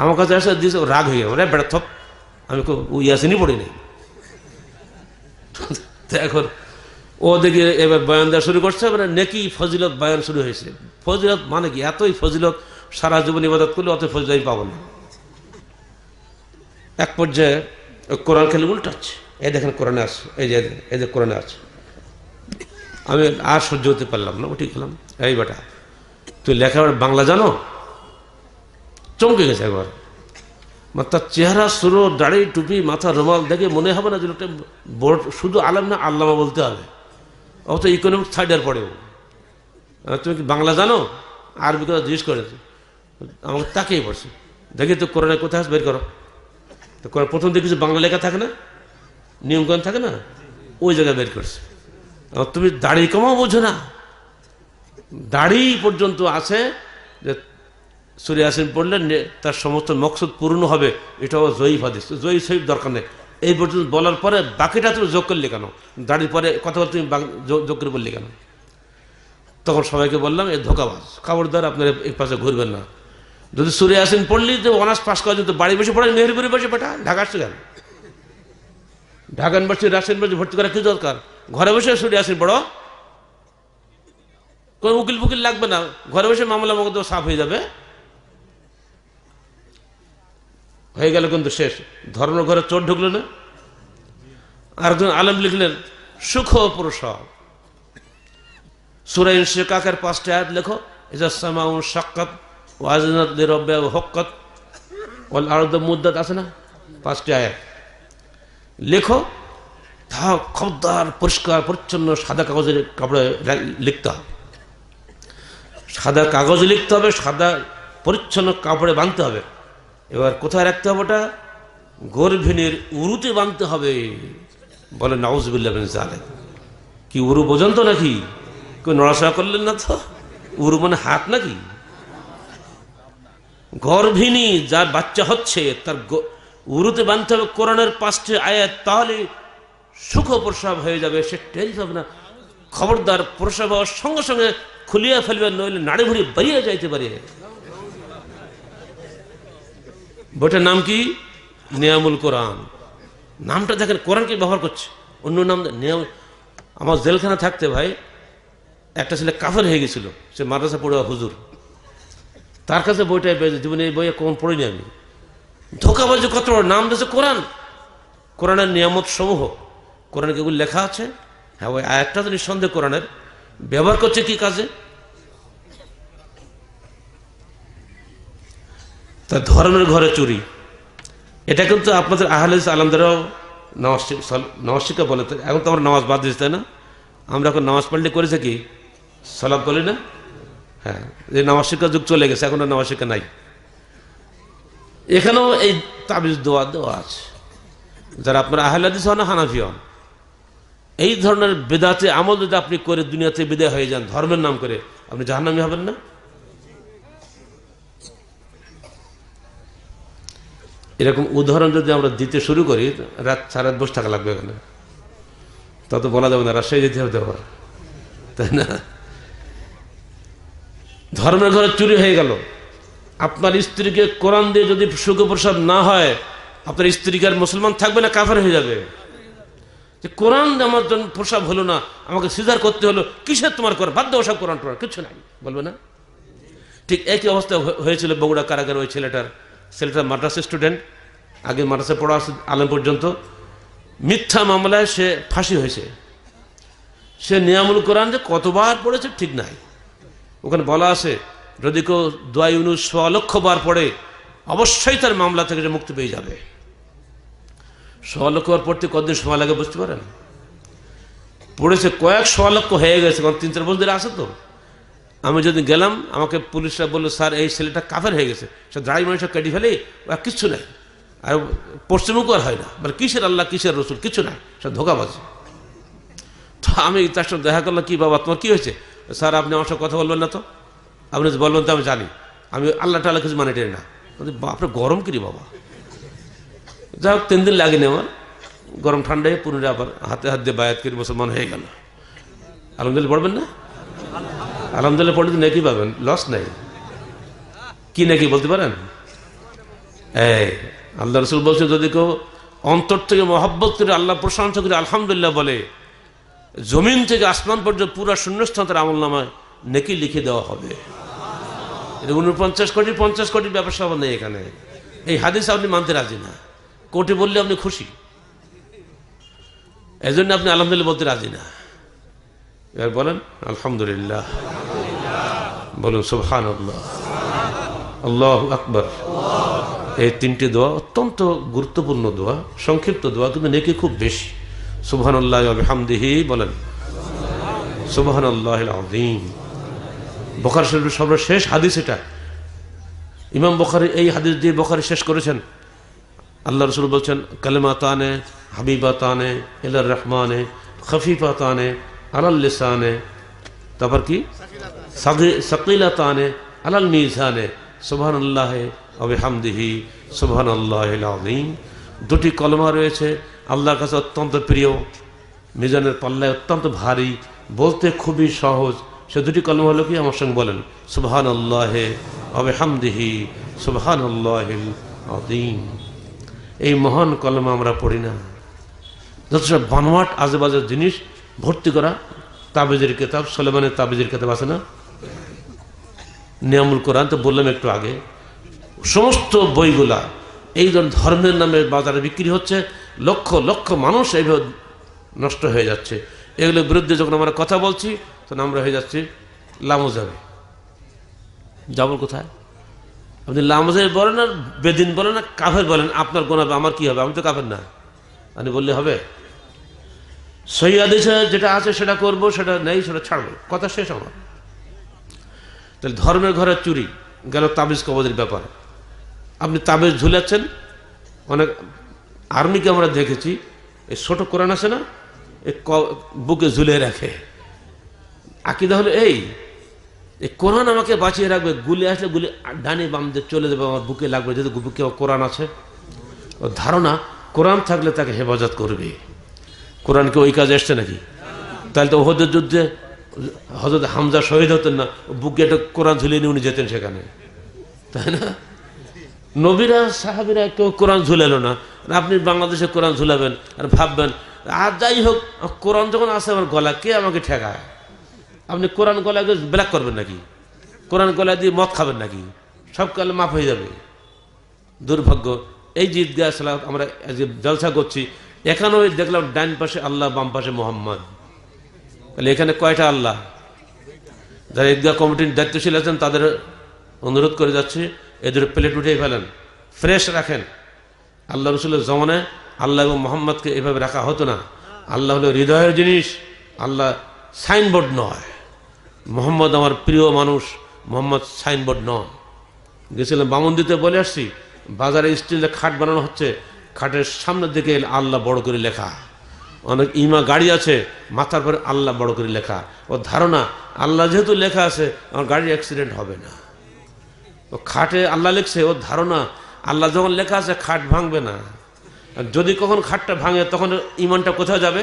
A: আমার কাছে আসে দিয়েছে, ও রাগ হয়ে গেল, বেড়া থপ, আমি ইয়াসিনই পড়ি নাই। এখন ও দেখি এবার বয়ান দেওয়া শুরু করছে, মানে নেকি ফজিলত বয়ান শুরু হয়েছে। ফজিলত মানে কি? এতই ফজিলত, সারা জীবন ইবাদত করলে অত ফজিলত আমি পাবো না। এক পর্যায়ে কোরআন খেলে উল্টাচ্ছে, এই দেখেন কোরআনে আছে, এই যে কোরআনে আছে। আমি আর সহ্য হতে পারলাম না, উঠে গেলাম, এই বেটা তুই লেখাপড়া বাংলা জানো? চমকে গেছে একবার। তার চেহারা, সুরো, দাড়ি, টুপি, মাথা, রুমাল দেখে মনে হবে না যে লোকটা বোর্ড শুধু আলেম না, আল্লামা বলতে হবে। ও তো ইকোনমিক থার্ড ইয়ার পড়েও। তুমি কি বাংলা জানো? আরবি কথা জিজ্ঞেস করেছে, আমাকে তাকিয়ে পড়ছে, দেখি তো কোরআনে কোথায় বের করো। তো প্রথম দিকে কিছু বাংলা লেখা থাকে না, নিয়মকানুন থাকে না, ওই জায়গায় বের করছে। তুমি দাড়ি কমাও বোঝো না? দাড়ি পর্যন্ত আছে যে সূরা ইয়াসিন পড়লে তার সমস্ত মকসুদ পূর্ণ হবে, এটাও জয়ীফ হাদিস। জয়ীফ শরীফ দরকার নেই, এই পর্যন্ত বলার পরে বাকিটা তুমি যোগ করলে কেন? দাড়ির পরে কথা বলতে তুমি যোগ করে বললে কেন? তখন সবাইকে বললাম এই ধোকাবাজ, খবরদার আপনারা এই পাশে ঘুরবেন না। যদি সূরা ইয়াসিন পড়লি তো অনার্স পাস করা যেত, বাড়ি বসে পড়ে, মেহেরপুরে বসে বেটা, ঢাকা আসছে কেন? ঢাকা ইউনিভার্সিটি, রাজশাহী ইউনিভার্সিটি ভর্তি করা কি দরকার? ঘরে বসে সূরা ইয়াসিন পড়ো, কোনো উকিল ফুকিল লাগবে না, ঘরে বসে মামলা মকদ্দমা সাফ হয়ে যাবে। হয়ে গেল কিন্তু শেষ, ধর্মের ঘরে চোর ঢুকলো না। আরেকজন আলেম লিখলেন সুখ প্রসব, সূরা ইনশিকাকের 5টা আয়াত লেখো, ইজা সামাউ শাক্কাত ওয়া আযনাত লিরাব্বিহা ওয়া হুক্কাত। ওয়াল আরদু মুদ্দাত আছে না, 5টি আয়াত। লেখো, তা খবরদার পরিষ্কার পরিচ্ছন্ন সাদা কাগজের কাপড়ে লিখতে হবে, সাদা কাগজে লিখতে হবে, সাদা পরিচ্ছন্ন কাপড়ে বাঁধতে হবে। এবার কোথায় রাখতে হবে? ওটা গর্ভিণীর উরুতে বাঁধতে হবে। বলে নাউজুবিল্লাহ মিন যালিক। কি উরু পর্যন্ত নাকি? কেউ নড়াচড়া করলেন না তো? উরু মানে হাত নাকি? গর্ভিণী যার বাচ্চা হচ্ছে তার উরুতে বাঁধতে হবে কোরআনের 5টি আয়াত, তাহলে সুখ প্রসব হয়ে যাবে, সে টেনশন হবে না। খবরদার প্রসব হওয়ার সঙ্গে সঙ্গে খুলিয়া ফেলবে, নইলে নাড়ি ভুড়ি বেরিয়ে যাইতে পারে। বইটার নাম কি? নিয়ামুল কোরআন। নামটা দেখেন, কোরআনকে ব্যবহার করছে, অন্য নাম নিয়াম। আমার জেলখানা থাকতে ভাই একটা ছেলে কাফের হয়ে গেছিল, সে মাদ্রাসা পড়ুয়া হুজুর, তার কাছে বইটা পেয়েছে। জীবনে এই বইয়ে কখন পড়িনি আমি। ধোকাবাজি কত বড়, নাম দিয়েছে কোরআন, কোরআনের নিয়ামত সমূহ, কোরআনে এগুলো লেখা আছে। হ্যাঁ, ওই আয়াতটা তো নিঃসন্দেহ কোরআনের। ব্যবহার করছে কি কাজে? তা ধর্মের ঘরে চুরি, এটা কিন্তু আপনাদের আহলে হাদিস আলেমদেরও নামাজ শিক্ষা বলে। এখন তো আমরা নামাজ বাদ দিচ্ছি, তাই না? আমরা এখন নামাজ পড়লে করেছে কি, সালাত বলি না? হ্যাঁ, এই নামাজ শিক্ষার যুগ চলে গেছে, এখন আর নামাজ শিক্ষা নাই। এখানেও এই তাবিজ দোয়া দেওয়া আছে। যারা আপনার আহলে হাদিস হন, হানাফি হন, এই ধরনের বেদাতে আমল যদি আপনি করে দুনিয়াতে বিদায় হয়ে যান ধর্মের নাম করে, আপনি জাহান্নামী হবেন না? এরকম উদাহরণ যদি আমরা দিতে শুরু করি, সারা রাত বসে থাকা লাগবে এখানে, তা তো বলা যাবে না, রাজশাহী যেতে হবে দেওয়ার, তাই না? ধর্মের ঘরে চুরি হয়ে গেল। আপনার স্ত্রীকে কোরআন দিয়ে যদি সুখপ্রসব না হয়, আপনার স্ত্রীকে আর মুসলমান থাকবে না, কাফের হয়ে যাবে। যে কোরআন আমার জন্য প্রসব হলো না, আমাকে সিজার করতে হলো, কিসের তোমার করা, বাধ্য ওসব কোরআন টোরআন কিছু নাই, বলবে না? ঠিক একই অবস্থা হয়েছিল বগুড়া কারাগারে। ওই ছেলেটার মাদ্রাসা স্টুডেন্ট, আগে মাদ্রাসা পড়া আলেম পর্যন্ত, মিথ্যা মামলায় সে ফাঁসি হয়েছে। সে নিয়ামুল কোরআন যে কতবার পড়েছে ঠিক নাই। ওখানে বলা আছে, যদি কেউ দোয়া ইউনুস 100 লক্ষ বার পড়ে, অবশ্যই তার মামলা থেকে যে মুক্তি পেয়ে যাবে। 100 লক্ষ বার পড়তে কতদিন সময় লাগে বুঝতে পারেন? পড়েছে কয়েক 100 লক্ষ হয়ে গেছে, কারণ 3-4 বছর ধরে আছে তো। আমি যদি গেলাম, আমাকে পুলিশরা বললো, স্যার এই ছেলেটা কাফের হয়ে গেছে, সে দাড়ি মানুষ কেটে ফেলে, আর কিচ্ছু নাই, আর পশ্চিমুখও আর হয় না, মানে কিসের আল্লাহ কিসের রসুল কিছু নাই, সে ধোকাবাজি। তো আমি তার সঙ্গে দেখা করলাম, কি বাবা তোমার কি হয়েছে? স্যার আপনি আমার সঙ্গে কথা বলবেন না তো? আপনি বলবেন তো আমি জানি, আমি আল্লাহ টাল্লাহ কিছু মানে টেনে না। আপনার গরম কিরি বাবা? যাই হোক, 3 দিন লাগেনি আমার, গরম ঠান্ডায় পুনরায় আবার হাতে হাত দিয়ে বায়াত করে মুসলমান হয়ে গেল। আলহামদুলিল্লাহ পড়বেন না? আলহামদুলিল্লাহ পড়লে তো নেকি পাবেন, লস নাই। কি নাকি বলতে পারেন? এই আল্লাহ রসুল বলছে, যদি কেউ অন্তর থেকে মহব্বত করে আল্লাহ প্রশংসা করে আলহামদুলিল্লাহ বলে, জমিন থেকে আসমান পর্যন্ত পুরা শূন্যস্থান তার আমল নামায় নেকি লিখে দেওয়া হবে। 49 কোটি ব্যবসা নেই এখানে। এই হাদিস আপনি মানতে রাজি না, কোটি বললে আপনি খুশি, এই জন্য আপনি আলহামদুলিল্লাহ বলতে রাজি না। এবার বলেন আলহামদুলিল্লাহ, বলুন সুবহানাল্লাহ, আল্লাহু আকবার। এই 3টি দোয়া অত্যন্ত গুরুত্বপূর্ণ দোয়া, সংক্ষিপ্ত দোয়া, কিন্তু নেকি খুব বেশি। সুবহানাল্লাহি ওয়া বিহামদিহি, বলেন সুবহানাল্লাহিল আযীম। বুখারী শরীফের সর্বশেষ হাদিস এটা। ইমাম বুখারী এই হাদিস দিয়ে বুখারী শেষ করেছেন। আল্লাহ রাসূল বলছেন, কালিমাতানে হাবিবাতানে ইলার রহমানে খফিফাতানে আলাল লিসানে, তারপর কি সাকিলাতানে আলাল মিজানে, সুবহানাল্লাহি ওয়া বিহামদিহি সুবহানাল্লাহিল আযীম। 2টি কলমা রয়েছে আল্লাহর কাছে অত্যন্ত প্রিয়, মিজানের পাল্লায় অত্যন্ত ভারী, বলতে খুবই সহজ। সে 2টি কলমা হলো কি? আমার সঙ্গে বলেন, সুবহানাল্লাহি ওয়া বিহামদিহি সুবহানাল্লাহিল আযীম। এই মহান কলমা আমরা পড়ি না, যথেষ্ট বানোয়াট আজেবাজে জিনিস ভর্তি করা। তাবিজের কিতাব, সুলাইমানের তাবিজের কিতাব আছে না, নিয়ামুল কোরআন তো বললাম একটু আগে। সমস্ত বইগুলা এই ধর্মের নামে বাজারে বিক্রি হচ্ছে, লক্ষ লক্ষ মানুষ এইভাবে নষ্ট হয়ে যাচ্ছে। এগুলোর বিরুদ্ধে যখন আমরা কথা বলছি, তখন আমরা হয়ে যাচ্ছি লামোজাবে। যাবো কোথায়? আপনি লামাজে বলেন আর বেদিন বলেন না কাফের বলেন, আপনার গুনাহ হবে, আমার কি হবে? আমি তো কাফের না, আপনি বললে হবে? সহিহ হাদিসে যেটা আছে সেটা করব, সেটা নেই সেটা ছাড়বো, কথা শেষ আমার। তাহলে ধর্মের ঘরে চুরি গেল তাবিজ কবজের ব্যাপার। আপনি তাবিজ ঝুলাচ্ছেন, অনেক আর্মিকে আমরা দেখেছি এই ছোট কোরআন আছে না, এই বুকে ঝুলে রাখে। আকীদা হলো এই কোরআন আমাকে বাঁচিয়ে রাখবে, গুলি আসলে গুলি ডানে বাম দিয়ে চলে যাবে, আমার বুকে লাগবে, যেহেতু বুকে কোরআন আছে। ও ধারণা কোরআন থাকলে তাকে হেফাজত করবে। কোরআনকে ওই কাজে এসছে নাকি? তাহলে তো ওহদের যুদ্ধে হযরত হামজা শহীদ হতেন না, বুকে একটা কোরআন ঝুলিয়ে নিয়ে উনি যেতেন সেখানে, তাই না? নবীরা সাহাবীরা কেউ কোরআন ঝুলালো না, আপনি বাংলাদেশে কোরআন ঝুলাবেন আর ভাববেন আর যাই হোক কোরআন যখন আছে আমার গলা, কে আমাকে ঠেকায়? আপনি কোরআন গলায় ব্ল্যাক করবেন নাকি? কোরআন গলায় দিয়ে মদ খাবেন নাকি? সব কালে মাফ হয়ে যাবে। দুর্ভাগ্য এই যে ঈদগাহ সালাত আমরা জলসা করছি, এখানেও দেখলাম ডান পাশে আল্লাহ, বাম পাশে মোহাম্মদ। তাহলে এখানে কয়টা আল্লাহ? যারা ঈদগাহ কমিটির দায়িত্বশীল আছেন তাদের অনুরোধ করে যাচ্ছি, এদের প্লেট উঠেই ফেলেন, ফ্রেশ রাখেন। আল্লাহ রসুলের জমানায় আল্লাহ এবং মোহাম্মদকে এভাবে রাখা হতো না। আল্লাহ হলো হৃদয়ের জিনিস, আল্লাহ সাইনবোর্ড নয়। মোহাম্মদ আমার প্রিয় মানুষ, মোহাম্মদ সাইনবোর্ড নয়। গেছিলাম বামন্দিতে, বলে আসছি বাজারে স্টিলের খাট বানানো হচ্ছে, খাটের সামনের দিকে আল্লাহ বড় করে লেখা। অনেক ইমা গাড়ি আছে, মাথার পরে আল্লাহ বড় করে লেখা। ও ধারণা আল্লাহ যেহেতু লেখা আছে আমার গাড়ির অ্যাক্সিডেন্ট হবে না। ও খাটে আল্লাহ লিখছে, ওর ধারণা আল্লাহ যখন লেখা আছে খাট ভাঙবে না। আর যদি কখন খাটটা ভাঙে তখন ইমানটা কোথায় যাবে?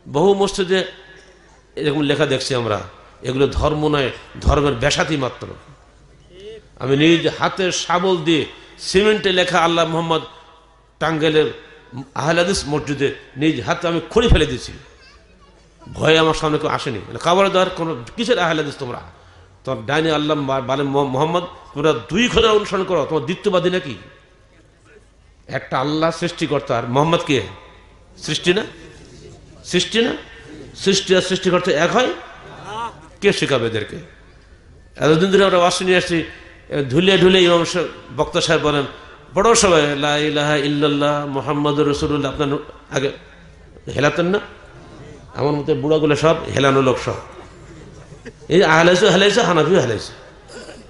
A: বহু মসজিদে এরকম লেখা দেখছি আমরা, এগুলো ধর্ম নয়, ধর্মের ব্যাসাতি মাত্র। আমি নিজ হাতের শাবল দিয়ে সিমেন্টে লেখা আল্লাহ মোহাম্মদ টাঙ্গাইলের আহলে হাদিস মসজিদে নিজ হাতে আমি খুঁড়ে ফেলে দিয়েছি। ভয়ে আমার সামনে কেউ আসেনি, কাবার দেওয়ার কোনো কিসের আহলে হাদিস তোমরা? তোমার ডাইনি আল্লাহ মানে মোহাম্মদ, তোমরা দুই খোদার অনুসরণ করো, তোমার দ্বিতীয়বাদী নাকি? একটা আল্লাহ সৃষ্টিকর্তা, আর মোহাম্মদ কে? সৃষ্টি না? সৃষ্টি না? সৃষ্টি আর সৃষ্টিকর্তা এক হয়? কে শেখাবে এদেরকে? এতদিন ধরে আমরা ওয়াজ নিয়ে আসছি, ধুলিয়ে ঢুলে ইমাম বক্তা সাহেব বলেন বড় সবাই লা ইলাহা ইল্লাল্লাহ মুহাম্মাদুর রাসূলুল্লাহ, আপনার আগে হেলাতেন না? আমার মতে বুড়াগুলো সব হেলানো লোক, সব এই আহলেছে হেলাইছে, হানাফিও হেলাইছে।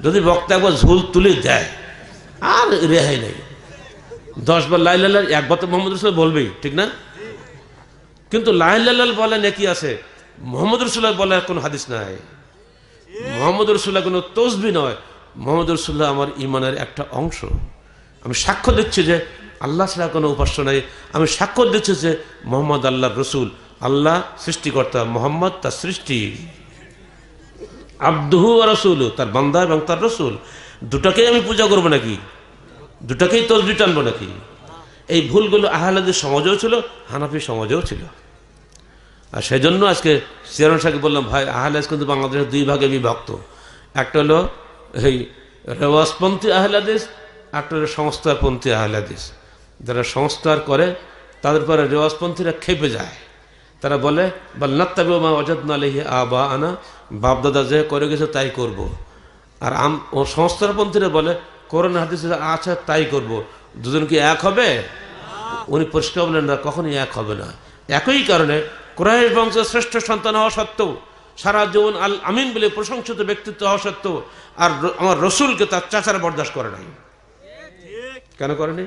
A: যদি বক্তা একবার ঝুল তুলে দেয় আর রেহাই নেই। 10 বার লা ইলাহা ইল্লাল্লাহ, একবার তো মুহাম্মদ রাসূল বলবেই, ঠিক না? কিন্তু লা ইলাহা ইল্লাল্লাহ বলে নাকি আছে, মুহাম্মদ রাসূলুল্লাহ বলার কোনো হাদিস নাই। মুহাম্মদ রাসূলুল্লাহ কোনো তসবিহ নয়, মুহাম্মদ রাসূলুল্লাহ আমার ঈমানের একটা অংশ। আমি সাক্ষ্য দিচ্ছি যে আল্লাহ ছাড়া কোনো উপাস্য নাই। আমি সাক্ষ্য দিচ্ছি যে মুহাম্মদ আল্লাহর রসুল, আল্লাহ সৃষ্টিকর্তা, মুহাম্মদ তার সৃষ্টি, আবদুহু ওয়া রাসূলুহু, তার বান্দা এবং তার রসুল। দুটাকেই আমি পূজা করবো নাকি? দুটাকেই তসবিহ টানবো নাকি? এই ভুলগুলো আহলে হাদিস সমাজেও ছিল, হানাফি সমাজেও ছিল। আর সেই জন্য আজকে চেয়ারম্যান সাহেবকে বললাম, ভাই আহলে হাদিস কিন্তু বাংলাদেশের 2 ভাগে বিভক্ত। একটা হলো এই রেওয়াজপন্থী আহলে হাদিস, একটা হলো সংস্কারপন্থী আহলে হাদিস। যারা সংস্কার করে তাদের পরে রেওয়াজপন্থীরা খেপে যায়, তারা বলে বাল নাত্তাবিউ মা ওয়াজাদনা আলাইহি আবাআনা, বাপদাদা যে করে গেছে তাই করব। আর ও সংস্কারপন্থীরা বলে কোরআন হাদিসে আছে তাই করব। দুজন কি এক হবে? উনি পরিষ্কার বলেন না, কখনই এক হবে না। একই কারণে কুরাইশ বংশের শ্রেষ্ঠ সন্তান হওয়া সত্ত্বেও, সারা জীবন আল আমিন বলে প্রশংসিত ব্যক্তিত্ব হওয়া সত্ত্বেও আর আমার রসুলকে তার চাচারা বরদাস্ত করে নাই। কেন করেনি?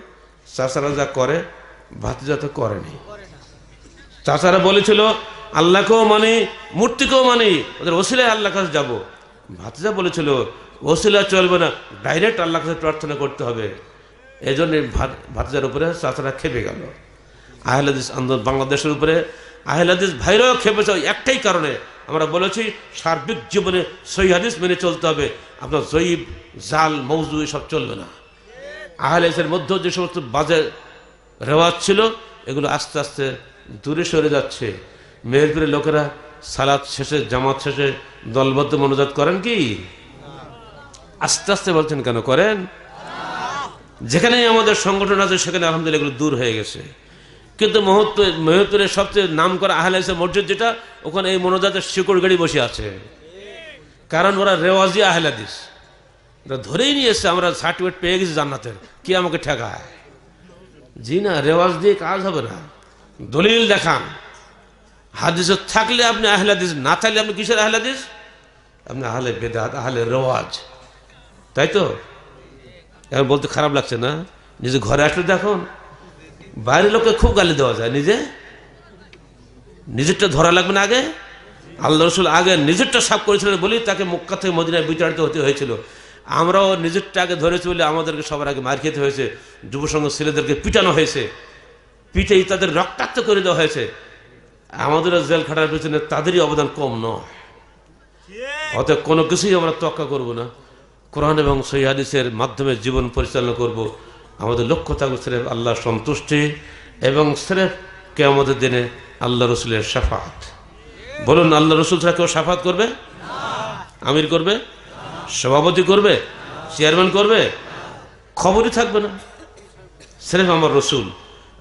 A: চাচারা যা করে ভাতিজা তো করেনি। চাচারা বলেছিল আল্লাহকেও মানি, মূর্তিকেও মানি, ওদের ওসিলায় আল্লাহর কাছে যাবো। ভাতিজা বলেছিল ওসিলা চলবে না, ডাইরেক্ট আল্লাহর কাছে প্রার্থনা করতে হবে। এই জন্য ভাতিজার উপরে চাচারা খেপে গেল। আহলে হাদিস আন্দোলন বাংলাদেশের উপরে আহলে হাদিস ভাইরাও খেপেছে একটাই কারণে। আমরা বলেছি সার্বিক জীবনে সহিহ হাদিস মেনে চলতে হবে, আপনার জয়ীব জাল মৌজু সব চলবে না। আহলে হাদিসের মধ্যে যে সমস্ত বাজে রেওয়াজ ছিল এগুলো আস্তে আস্তে দূরে সরে যাচ্ছে। মেহেরপুরের লোকেরা সালাত শেষে, জামাত শেষে দলবদ্ধ মোনাজাত করেন কি? আস্তে আস্তে বলছেন কেন করেন? যেখানেই আমাদের সংগঠন আছে সেখানে আলহামদুলিল্লাহ এগুলো দূর হয়ে গেছে। কিন্তু মেহেরপুরের সবচেয়ে নাম করা আহলে হাদিসের মসজিদ যেটা, ওখানে এই মোনাজাতের শিকড় গাড়ি বসে আছে। কারণ ওরা রেওয়াজি আহলে হাদিস, ধরেই নিয়ে এসছে আমরা সার্টিফিকেট পেয়ে গেছি জান্নাতের, কি আমাকে ঠেকায়? জি না, রেওয়াজ দিয়ে কাজ হবে না, দলিল দেখান। হাদিস থাকলে আপনি আহলে হাদিস, না থাকলে আপনি কিসের আহলে হাদিস? আপনি আহলে বেদাত, আহলে রেওয়াজ, তাই তো? এখন বলতে খারাপ লাগছে না? নিজে ঘরে আসলে দেখুন, বাইরের লোককে খুব গালি দেওয়া যায়, নিজেরটা ধরা লাগবে না আগে? আল্লাহ রসুল আগে নিজেরটা সাফ করেছিলেন বলি তাকে মক্কা থেকে মদিনায় বিতাড়িত হতে হয়েছিল। আমরাও নিজেরটা আগে ধরেছি বলে আমাদেরকে সবার আগে মার খেতে হয়েছে, যুবসংঘ ছেলেদেরকে পিটানো হয়েছে, পিটেই তাদের রক্তাক্ত করে দেওয়া হয়েছে। আমাদেরও জেল খাটার পেছনে তাদেরই অবদান কম নয়। অতএব কোনো কিছুই আমরা তোয়াক্কা করব না, কোরআন এবং সহিহ হাদিসের মাধ্যমে জীবন পরিচালনা করব। আমাদের লক্ষ্য থাকবে স্রেফ আল্লাহর সন্তুষ্টি এবং স্রেফ কিয়ামতের দিনে আল্লাহ রসুলের শাফাত। বলুন, আল্লাহ রসুল ছাড়া কেউ শাফাত করবে? আমির করবে? সভাপতি করবে? চেয়ারম্যান করবে? খবরই থাকবে না। স্রেফ আমার রসুল,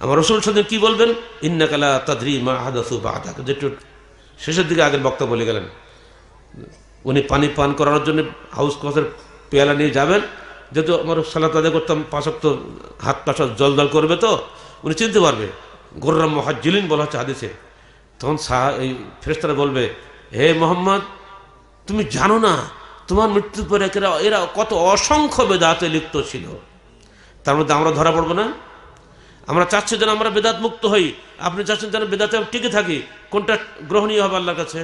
A: আমার রসুল সাথে কি বলবেন? ইন্নাকা লা তাদরি মা আহদাসু বা'দাক, যেটা শেষের দিকে আগের বক্তা বলে গেলেন। উনি পানি পান করানোর জন্য হাউস কসের পেয়ালা নিয়ে যাবেন, যেহেতু আমার সালাত আদায় করতাম 5 ওয়াক্ত, হাত পাশা জল জল করবে, তো উনি চিনতে পারবে। গোর্রাম মুহাজ্জিলিন বলা হচ্ছে হাদিসে। তখন এই ফেরেশতারা বলবে, হে মোহাম্মদ, তুমি জানো না তোমার মৃত্যুর পরে এরা কত অসংখ্য বেদাতে লিপ্ত ছিল, তার মধ্যে আমরা ধরা পড়বো না? আমরা চাচ্ছি যেন আমরা বেদাত মুক্ত হই, আপনি চাচ্ছেন যেন বেদাতে টিকে থাকি। কোনটা গ্রহণীয় হবে আল্লাহর কাছে?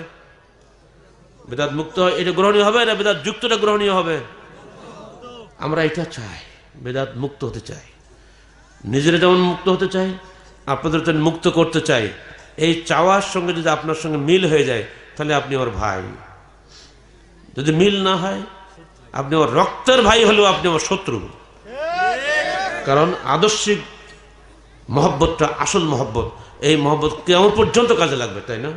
A: বেদাত মুক্ত হয় এটা গ্রহণীয় হবে না বেদাত যুক্তটা গ্রহণীয় হবে? আমরা এটা চাই, বেদাত মুক্ত হতে চাই। নিজেরা যেমন মুক্ত হতে চাই, আপনাদের তো মুক্ত করতে চাই। এই চাওয়ার সঙ্গে যদি আপনার সঙ্গে মিল হয়ে যায়, তাহলে আপনি আমার ভাই। যদি মিল না হয়, আপনি আমার রক্তের ভাই হলেও আপনি আমার শত্রু। কারণ আদর্শিক মহব্বতটা আসল মহব্বত, এই মহব্বত কেমন পর্যন্ত কাজে লাগবে, তাই না?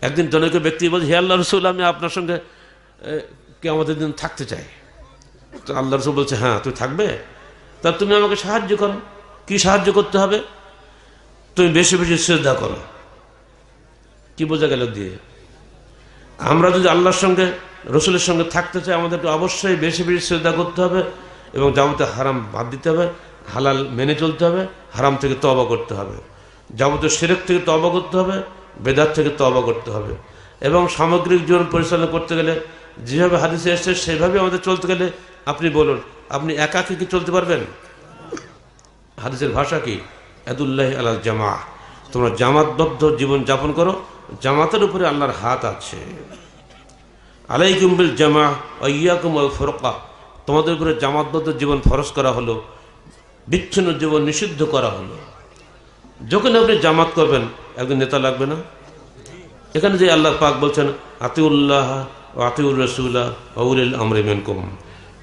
A: একদিন জনৈক ব্যক্তি বলছে, হে আল্লাহ রসুল, আমি আপনার সঙ্গে কিয়ামতের দিন থাকতে চাই। তো আল্লাহ রসুল বলছে, হ্যাঁ তুমি থাকবে, তা তুমি আমাকে সাহায্য করো। কি সাহায্য করতে হবে? তুমি বেশি বেশি সিজদা করো। কি বোঝা গেল দিয়ে? আমরা যদি আল্লাহর সঙ্গে রসুলের সঙ্গে থাকতে চাই, আমাদেরকে অবশ্যই বেশি বেশি সিজদা করতে হবে এবং যাবতীয় হারাম বাদ দিতে হবে, হালাল মেনে চলতে হবে, হারাম থেকে তওবা করতে হবে, যাবতীয় শিরক থেকে তওবা করতে হবে, বেদাত থেকে তওবা করতে হবে। এবং সামগ্রিক জীবন পরিচালনা করতে গেলে যেভাবে হাদিসে এসেছে সেভাবে আমাদের চলতে গেলে, আপনি বলুন, আপনি একাকী কি চলতে পারবেন? হাদিসের ভাষা কি? ইয়াদুল্লাহি আলাল জামা, তোমরা জামাতবদ্ধ জীবন যাপন করো, জামাতের উপরে আল্লাহর হাত আছে। আলাইকুম বিল জামা ওয়া ইয়াকুম ওয়াল ফুরকা, তোমাদের উপরে জামাতবদ্ধ জীবন ফরজ করা হলো, বিচ্ছিন্ন জীবন নিষিদ্ধ করা হলো। যখন আপনি জামাত করবেন, একজন নেতা লাগবে না? এখানে যে আল্লাহ পাক বলছেন, আতিউল্লাহ ওয়া আতিউর রাসূলা ওয়া উলিল আমরি মিনকুম,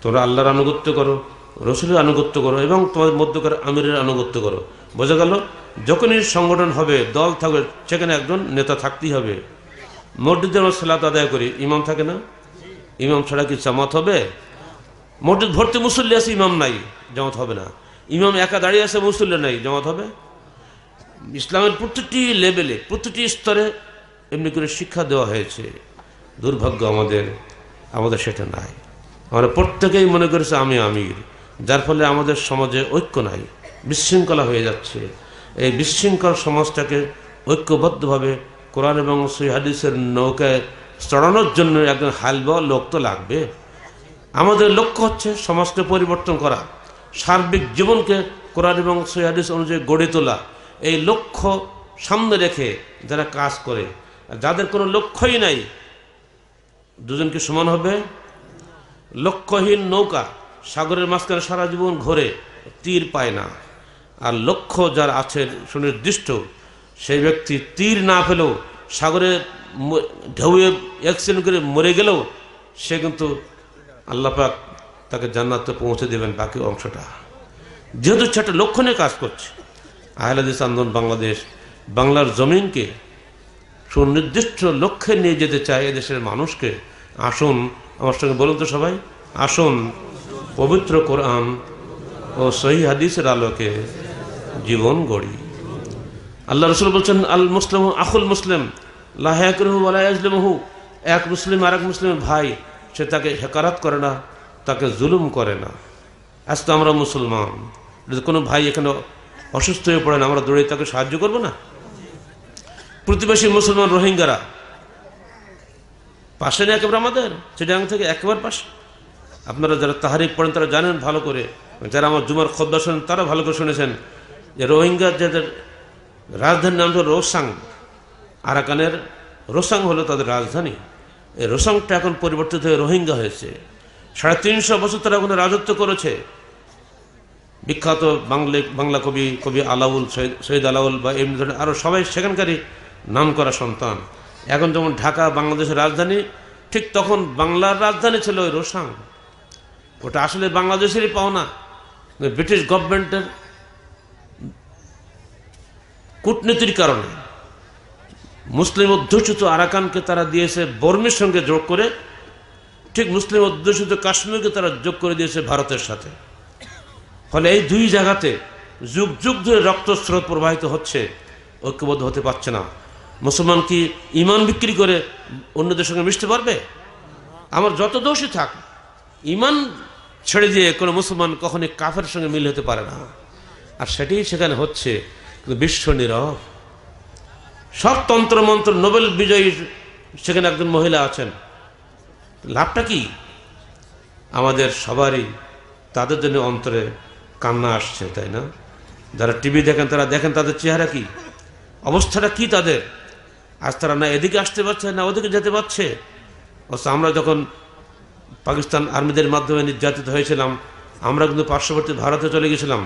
A: তোমরা আল্লাহর আনুগত্য করো, রসুলের আনুগত্য করো এবং তোমাদের মধ্যকার আমিরের আনুগত্য করো। বোঝা গেল? যখনই সংগঠন হবে, দল থাকবে, সেখানে একজন নেতা থাকতেই হবে। মসজিদে আমরা সালাত আদায় করি, ইমাম থাকে না? ইমাম ছাড়া কি জামাত হবে? মসজিদ ভর্তি মুসল্লি আছে, ইমাম নাই, জামাত হবে না। ইমাম একা দাঁড়িয়ে আছে, মুসল্লি নাই, জামাত হবে? ইসলামের প্রতিটি লেভেলে, প্রতিটি স্তরে এমনি করে শিক্ষা দেওয়া হয়েছে। দুর্ভাগ্য আমাদের সেটা নাই। আমরা প্রত্যেকেই মনে করেছে আমি আমির, যার ফলে আমাদের সমাজে ঐক্য নাই, বিশৃঙ্খলা হয়ে যাচ্ছে। এই বিশৃঙ্খল সমাজটাকে ঐক্যবদ্ধভাবে কোরআন এবং সহিহ হাদিসের নৌকায় চড়ানোর জন্য একজন হালবা লোক তো লাগবে। আমাদের লক্ষ্য হচ্ছে সমাজকে পরিবর্তন করা, সার্বিক জীবনকে কোরআন এবং সহিহ হাদিস অনুযায়ী গড়ে তোলা। এই লক্ষ্য সামনে রেখে যারা কাজ করে, যাদের কোনো লক্ষ্যই নাই, দুজনকে সমান হবে? লক্ষ্যহীন নৌকা সাগরের মাঝখানে সারা জীবন ঘোরে, তীর পায় না। আর লক্ষ্য যার আছে সুনির্দিষ্ট, সেই ব্যক্তি তীর না পেলেও, সাগরে ঢেউয়ে অ্যাক্সিডেন্ট করে মরে গেলেও, সে কিন্তু আল্লাহ পাক তাকে জান্নাতে পৌঁছে দেবেন বাকি অংশটা, যেহেতু সেটা লক্ষ্য নিয়ে কাজ করছে। আহলে হাদিস আন্দোলন বাংলাদেশ বাংলার জমিনকে সুনির্দিষ্ট লক্ষ্যে নিয়ে যেতে চায় এদেশের মানুষকে। আসুন আমার সঙ্গে বলুন তো সবাই, আসুন পবিত্র কোরআন ও সহিহ হাদিসের আলোকে জীবন গড়ি। আল্লাহ রসুল বলছেন, আল মুসলিম আখুল মুসলিম লা ইয়াকরহু ওয়া লা ইয়াজলিমুহু, এক মুসলিম আরেক মুসলিমের ভাই, সে তাকে হেকারাত করে না, তাকে জুলুম করে না। আজ তো আমরা মুসলমান, যদি কোনো ভাই এখানে অসুস্থ হয়ে পড়েন আমরা দৌড়ে তাকে সাহায্য করব না? প্রতিবেশী মুসলমান রোহিঙ্গারা পাশে না একেবারে আমাদের চিটাগাং থেকে একেবারে পাশে। আপনারা যারা তাহারিক পড়েন তারা জানেন ভালো করে, যারা আমার জুমার খুতবা শোনেন তারা ভালো করে শুনেছেন যে রোহিঙ্গা যাদের রাজধানীর নাম হলো রোসাং, আরাকানের রোসাং হলো তাদের রাজধানী। এই রোসাংটা এখন পরিবর্তিত হয়ে রোহিঙ্গা হয়েছে। 350 বছর তারা ওখানে রাজত্ব করেছে। বিখ্যাত বাংলা কবি আলাউল, সৈয়দ আলাউল বা এমনি ধরনের আরও সবাই সেখানকারই নাম করা সন্তান। এখন যেমন ঢাকা বাংলাদেশের রাজধানী, ঠিক তখন বাংলার রাজধানী ছিল ওই রোসাং। ওটা আসলে বাংলাদেশেরই পাওনা, ব্রিটিশ গভর্নমেন্টের কূটনীতির কারণে মুসলিম অধ্যুষিত আরাকানকে তারা দিয়েছে বর্মির সঙ্গে যোগ করে, ঠিক মুসলিম অধ্যুষিত কাশ্মীরকে তারা যোগ করে দিয়েছে ভারতের সাথে। ফলে এই দুই জায়গাতে যুগ যুগ ধরে রক্তস্রোত প্রবাহিত হচ্ছে, ঐক্যবদ্ধ হতে পারছে না। মুসলমান কি ইমান বিক্রি করে অন্যদের সঙ্গে মিশতে পারবে? আমার যত দোষই থাক, ইমান ছেড়ে দিয়ে কোনো মুসলমান কখনই কাফের সঙ্গে মিল হতে পারে না। আর সেটাই সেখানে হচ্ছে। কিন্তু বিশ্ব নীরব। সব তন্ত্রমন্ত্র, নোবেল বিজয়ী সেখানে একজন মহিলা আছেন। লাভটা কি? আমাদের সবারই তাদের জন্য অন্তরে কান্না আসছে, তাই না? যারা টিভি দেখেন তারা দেখেন তাদের চেহারা কি, অবস্থাটা কি তাদের। আজ তারা না এদিকে আসতে পারছে না ওদিকে যেতে পারছে। অথচ আমরা যখন পাকিস্তান আর্মিদের মাধ্যমে নির্যাতিত হয়েছিলাম, আমরা কিন্তু পার্শ্ববর্তী ভারতে চলে গেছিলাম।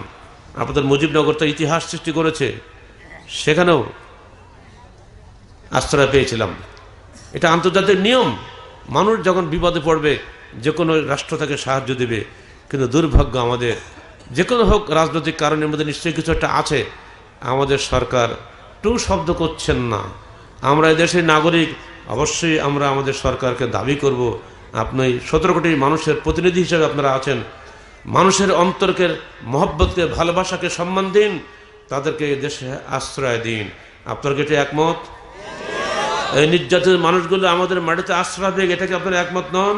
A: আপনাদের মুজিবনগর তো ইতিহাস সৃষ্টি করেছে, সেখানেও আশ্রয় পেয়েছিলাম। এটা আন্তর্জাতিক নিয়ম। মানুষ যখন বিপদে পড়বে যে কোনো রাষ্ট্র তাকে সাহায্য দেবে। কিন্তু দুর্ভাগ্য আমাদের, যে কোনো হোক রাজনৈতিক কারণের মধ্যে নিশ্চয়ই কিছু একটা আছে। আমাদের সরকার টু শব্দ করছেন না। আমরা এদেশের নাগরিক, অবশ্যই আমরা আমাদের সরকারকে দাবি করব, আপনি 17 কোটি মানুষের প্রতিনিধি হিসেবে আপনারা আছেন, মানুষের অন্তরকে, মহব্বতকে, ভালোবাসাকে সম্মান দিন, তাদেরকে দেশে আশ্রয় দিন। আপনার কি এটা একমত? এই নির্যাতিত মানুষগুলো আমাদের মাটিতে আশ্রয় পেয়ে, এটাকে আপনারা একমত নন?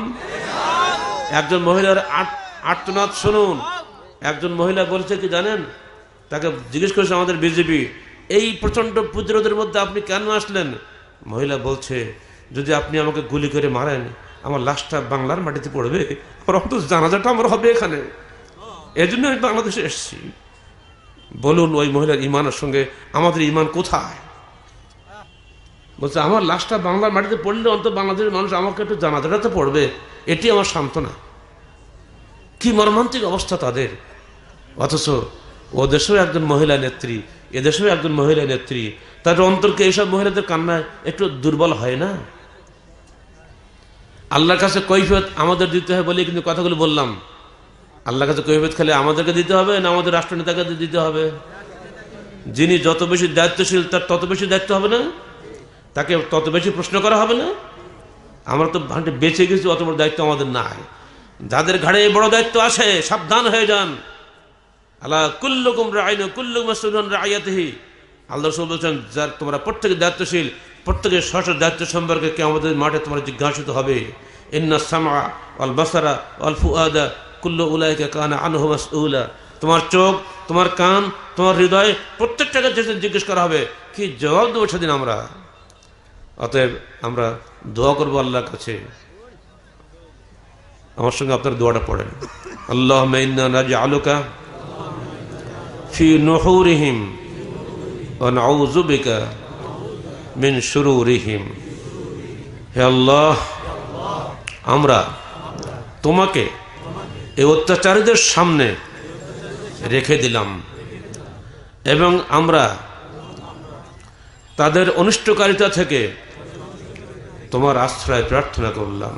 A: একজন মহিলার আর্তনাদ শুনুন। একজন মহিলা বলছে কি জানেন, তাকে জিজ্ঞেস করেছে আমাদের বিজেপি, এই প্রচণ্ড প্রতিরোধের মধ্যে আপনি কেন আসলেন? মহিলা বলছে, যদি আপনি আমাকে গুলি করে মারেন আমার লাশটা বাংলার মাটিতে পড়বে, রক্ত জানাজাটা আমার হবে এখানে, এই জন্য আমি বাংলাদেশে এসেছি। বলুন ওই মহিলার ইমানের সঙ্গে আমাদের ইমান কোথায়? বলছে আমার লাশটা বাংলার মাটিতে পড়লে অন্তত বাংলাদেশের মানুষ আমাকে একটু জানাজাটা তো পড়বে, এটি আমার সান্ত্বনা। কি মর্মান্তিক অবস্থা তাদের। অথচ ও দেশেও একজন মহিলা নেত্রী, এদেশেও একজন মহিলা নেত্রী, তার অন্তরকে এইসব মহিলাদের কান্নায় একটু দুর্বল হয় না? আল্লাহর কাছে কৈফিয়ত আমাদের দিতে হয় বলে কিন্তু কথাগুলো বললাম। আল্লাহর কাছে কৈফিয়ত খালি আমাদেরকে দিতে হবে না আমাদের রাষ্ট্রনেতাকে দিতে হবে? যিনি যত বেশি দায়িত্বশীল তার তত বেশি দায়িত্ব হবে না? তাকে তত বেশি প্রশ্ন করা হবে না? আমরা তো ভান্ডে বেঁচে গেছি, অত বড় দায়িত্ব আমাদের নাই। যাদের ঘাড়ে বড় দায়িত্ব আসে সাবধান হয়ে যান। আল্লাহ কুল্লুকুম রাইন কুল্লুকুম মাসউলুন রাইয়াতিহি। আল্লাহ রাসূল বলেছেন, যার তোমরা প্রত্যেকে দায়িত্বশীল, প্রত্যেকের স্ব দায়িত্ব সম্পর্কে কিয়ামতের মাঠে তোমরা জিজ্ঞাসিত হবে। ইন্না সামআ ওয়াল বাসারা ওয়াল ফুআদা কুল্লু উলাইকা কানা আনহু মাসউলা। তোমার চোখ, তোমার কান, তোমার হৃদয়, প্রত্যেকটাকে যেদিন জিজ্ঞেস করা হবে, কি জবাব দেবো সেদিন আমরা। অতএব আমরা দোয়া করবো আল্লাহর কাছে। আমার সঙ্গে আপনার দোয়াটা পড়েন। আল্লাহুম্মা ইন্না নাজআলুকা ফি নুহুরিহিম ওয়া নাউযু বিকা মিন শুরুরিহিম। হে আল্লাহ, আমরা তোমাকে এই অত্যাচারীদের সামনে রেখে দিলাম এবং আমরা তাদের অনিষ্টকারিতা থেকে তোমার আশ্রয় প্রার্থনা করলাম।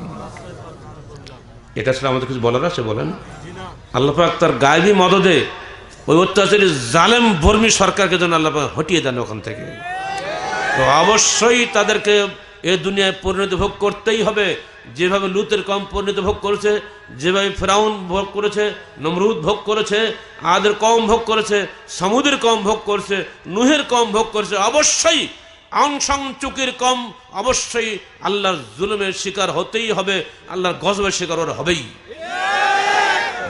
A: এটা ছাড়া আমাদের কিছু বলার আছে? বলেন। আল্লাহ পাক তার গায়েবী মদদে ওই অত্যাচারী জালেম বর্মী সরকারকে যেন আল্লাহ পাক হটিয়ে দেন ওখান থেকে। তো অবশ্যই তাদেরকে এই দুনিয়ায় পরিণতি ভোগ করতেই হবে, যেভাবে লুতের কম পরিণতি ভোগ করেছে, যেভাবে ফেরাউন ভোগ করেছে, নমরুদ ভোগ করেছে, আদের কম ভোগ করেছে, সামুদের কম ভোগ করেছে, নুহের কম ভোগ করেছে। অবশ্যই আং সাং চুকির কম অবশ্যই আল্লাহর জুলুমের শিকার হতেই হবে, আল্লাহর গজবের শিকার ওরা হবেই।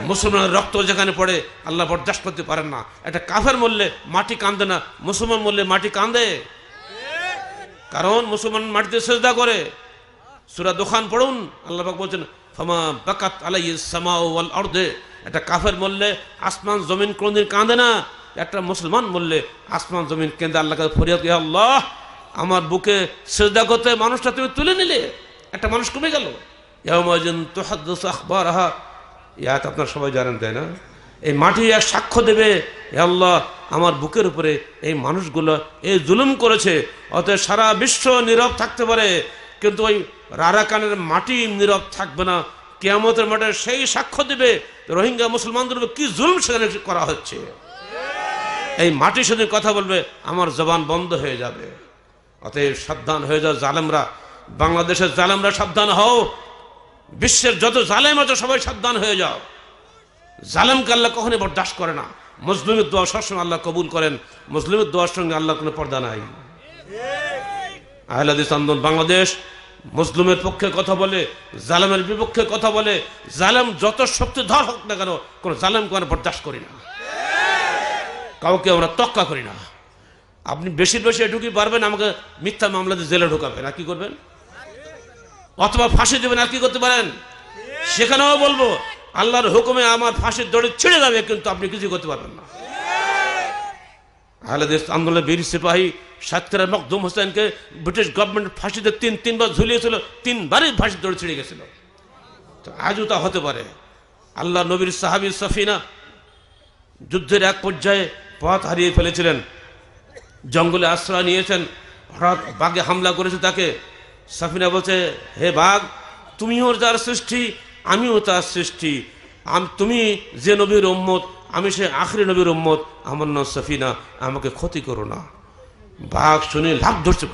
A: মুসলমানের রক্ত যেখানে পড়ে আল্লাহ বরদাস্ত করতে পারেন না। একটা কাফের মরলে মাটি কাঁদে না, মুসলমান মরলে মাটি কাঁদে, কারণ মুসলমান মাটিতে সেজদা করে। সূরা দুখান পড়ুন, আল্লাহ পাক বলছেন ফামা বাকাত আলাইহিস সামাউ ওয়াল আরদে। একটা কাফের মরলে আসমান জমিন কোনদিন কাঁদে না, একটা মুসলমান মরলে আসমান জমিন কেঁদে আল্লাহকে ফরিয়াদ, ইয়া আল্লাহ আমার বুকে সেজদা করতে মানুষটা তুমি তুলে নিলে, একটা মানুষ কমে গেল। ইয়াউমাইযিন তুহাদ্দিসু আখবারাহা, ইয়াত আপনারা সবাই জানেন তাই না? এই মাটি এক সাক্ষ্য দেবে, হে আল্লাহ আমার বুকের উপরে এই মানুষগুলো এই জুলুম করেছে, অতএব সারা বিশ্ব নীরব থাকতে পারে কিন্তু ওই রারাকানের মাটি নীরব থাকবে না। কিয়ামতের মাঠে সেই সাক্ষ্য দেবে রোহিঙ্গা মুসলমানদের উপর কি জুলুম সেখানে করা হচ্ছে। এই মাটির সাথে কথা বলবে, আমার জবান বন্ধ হয়ে যাবে। অতএব সাবধান হয়ে যাও জালেমরা, বাংলাদেশের জালেমরা সাবধান হও, বিশ্বের যত জালেম আছে সবাই সাবধান হয়ে যাও। জালেমকে আল্লাহ কখনই বরদাস্ত করে না। মুসলিমের দোয়া সবসময় আল্লাহ কবুল করেন, মুসলিমের দোয়ার সঙ্গে আল্লাহ কোনো পর্দা নাই। আহলে হাদিস আন্দোলন বাংলাদেশ মুসলিমের পক্ষে কথা বলে, জালেমের বিপক্ষে কথা বলে। জালেম যত শক্তিধর হোক না কেন, কোনো জালেমকে আমরা বরদাস্ত করি না, কাউকে আমরা তক্কা করি না। আপনি বেশি বেশি ঢুকি পারবেন, আমাকে মিথ্যা মামলাতে জেলে ঢোকাবেন, আর কি করবেন? অথবা ফাঁসি দেবেন, আর কি করতে পারেন? সেখানেও বলবো আল্লাহর হুকুমে আমার ফাঁসির দড়ি ছিঁড়ে যাবে, কিন্তু আপনি কিছু করতে পারবেন না। আহলে হাদিস আন্দোলনের বীর সিপাহী সাতক্ষীরার মখদুম হোসেনকে ব্রিটিশ গভর্নমেন্ট ফাঁসিতে তিনবার ঝুলিয়েছিল, তিনবারই ফাঁসির দড়ি ছিঁড়ে গেছিল। তো আজও তা হতে পারে। আল্লাহ নবীর সাহাবী সফিনা যুদ্ধের এক পর্যায়ে পথ হারিয়ে ফেলেছিলেন, জঙ্গলে আশ্রয় নিয়েছেন, হঠাৎ বাঘে হামলা করেছে তাকে। সাফিনা বলছে, হে বাঘ, তুমিও যার সৃষ্টি, আমিও তার সৃষ্টি, তুমি যে নবীর উম্মত, আমি সে আখরি নবীর উম্মত, আমার নাম সাফিনা, আমাকে ক্ষতি করো না। বাঘ শুনে লাফ ধরছে,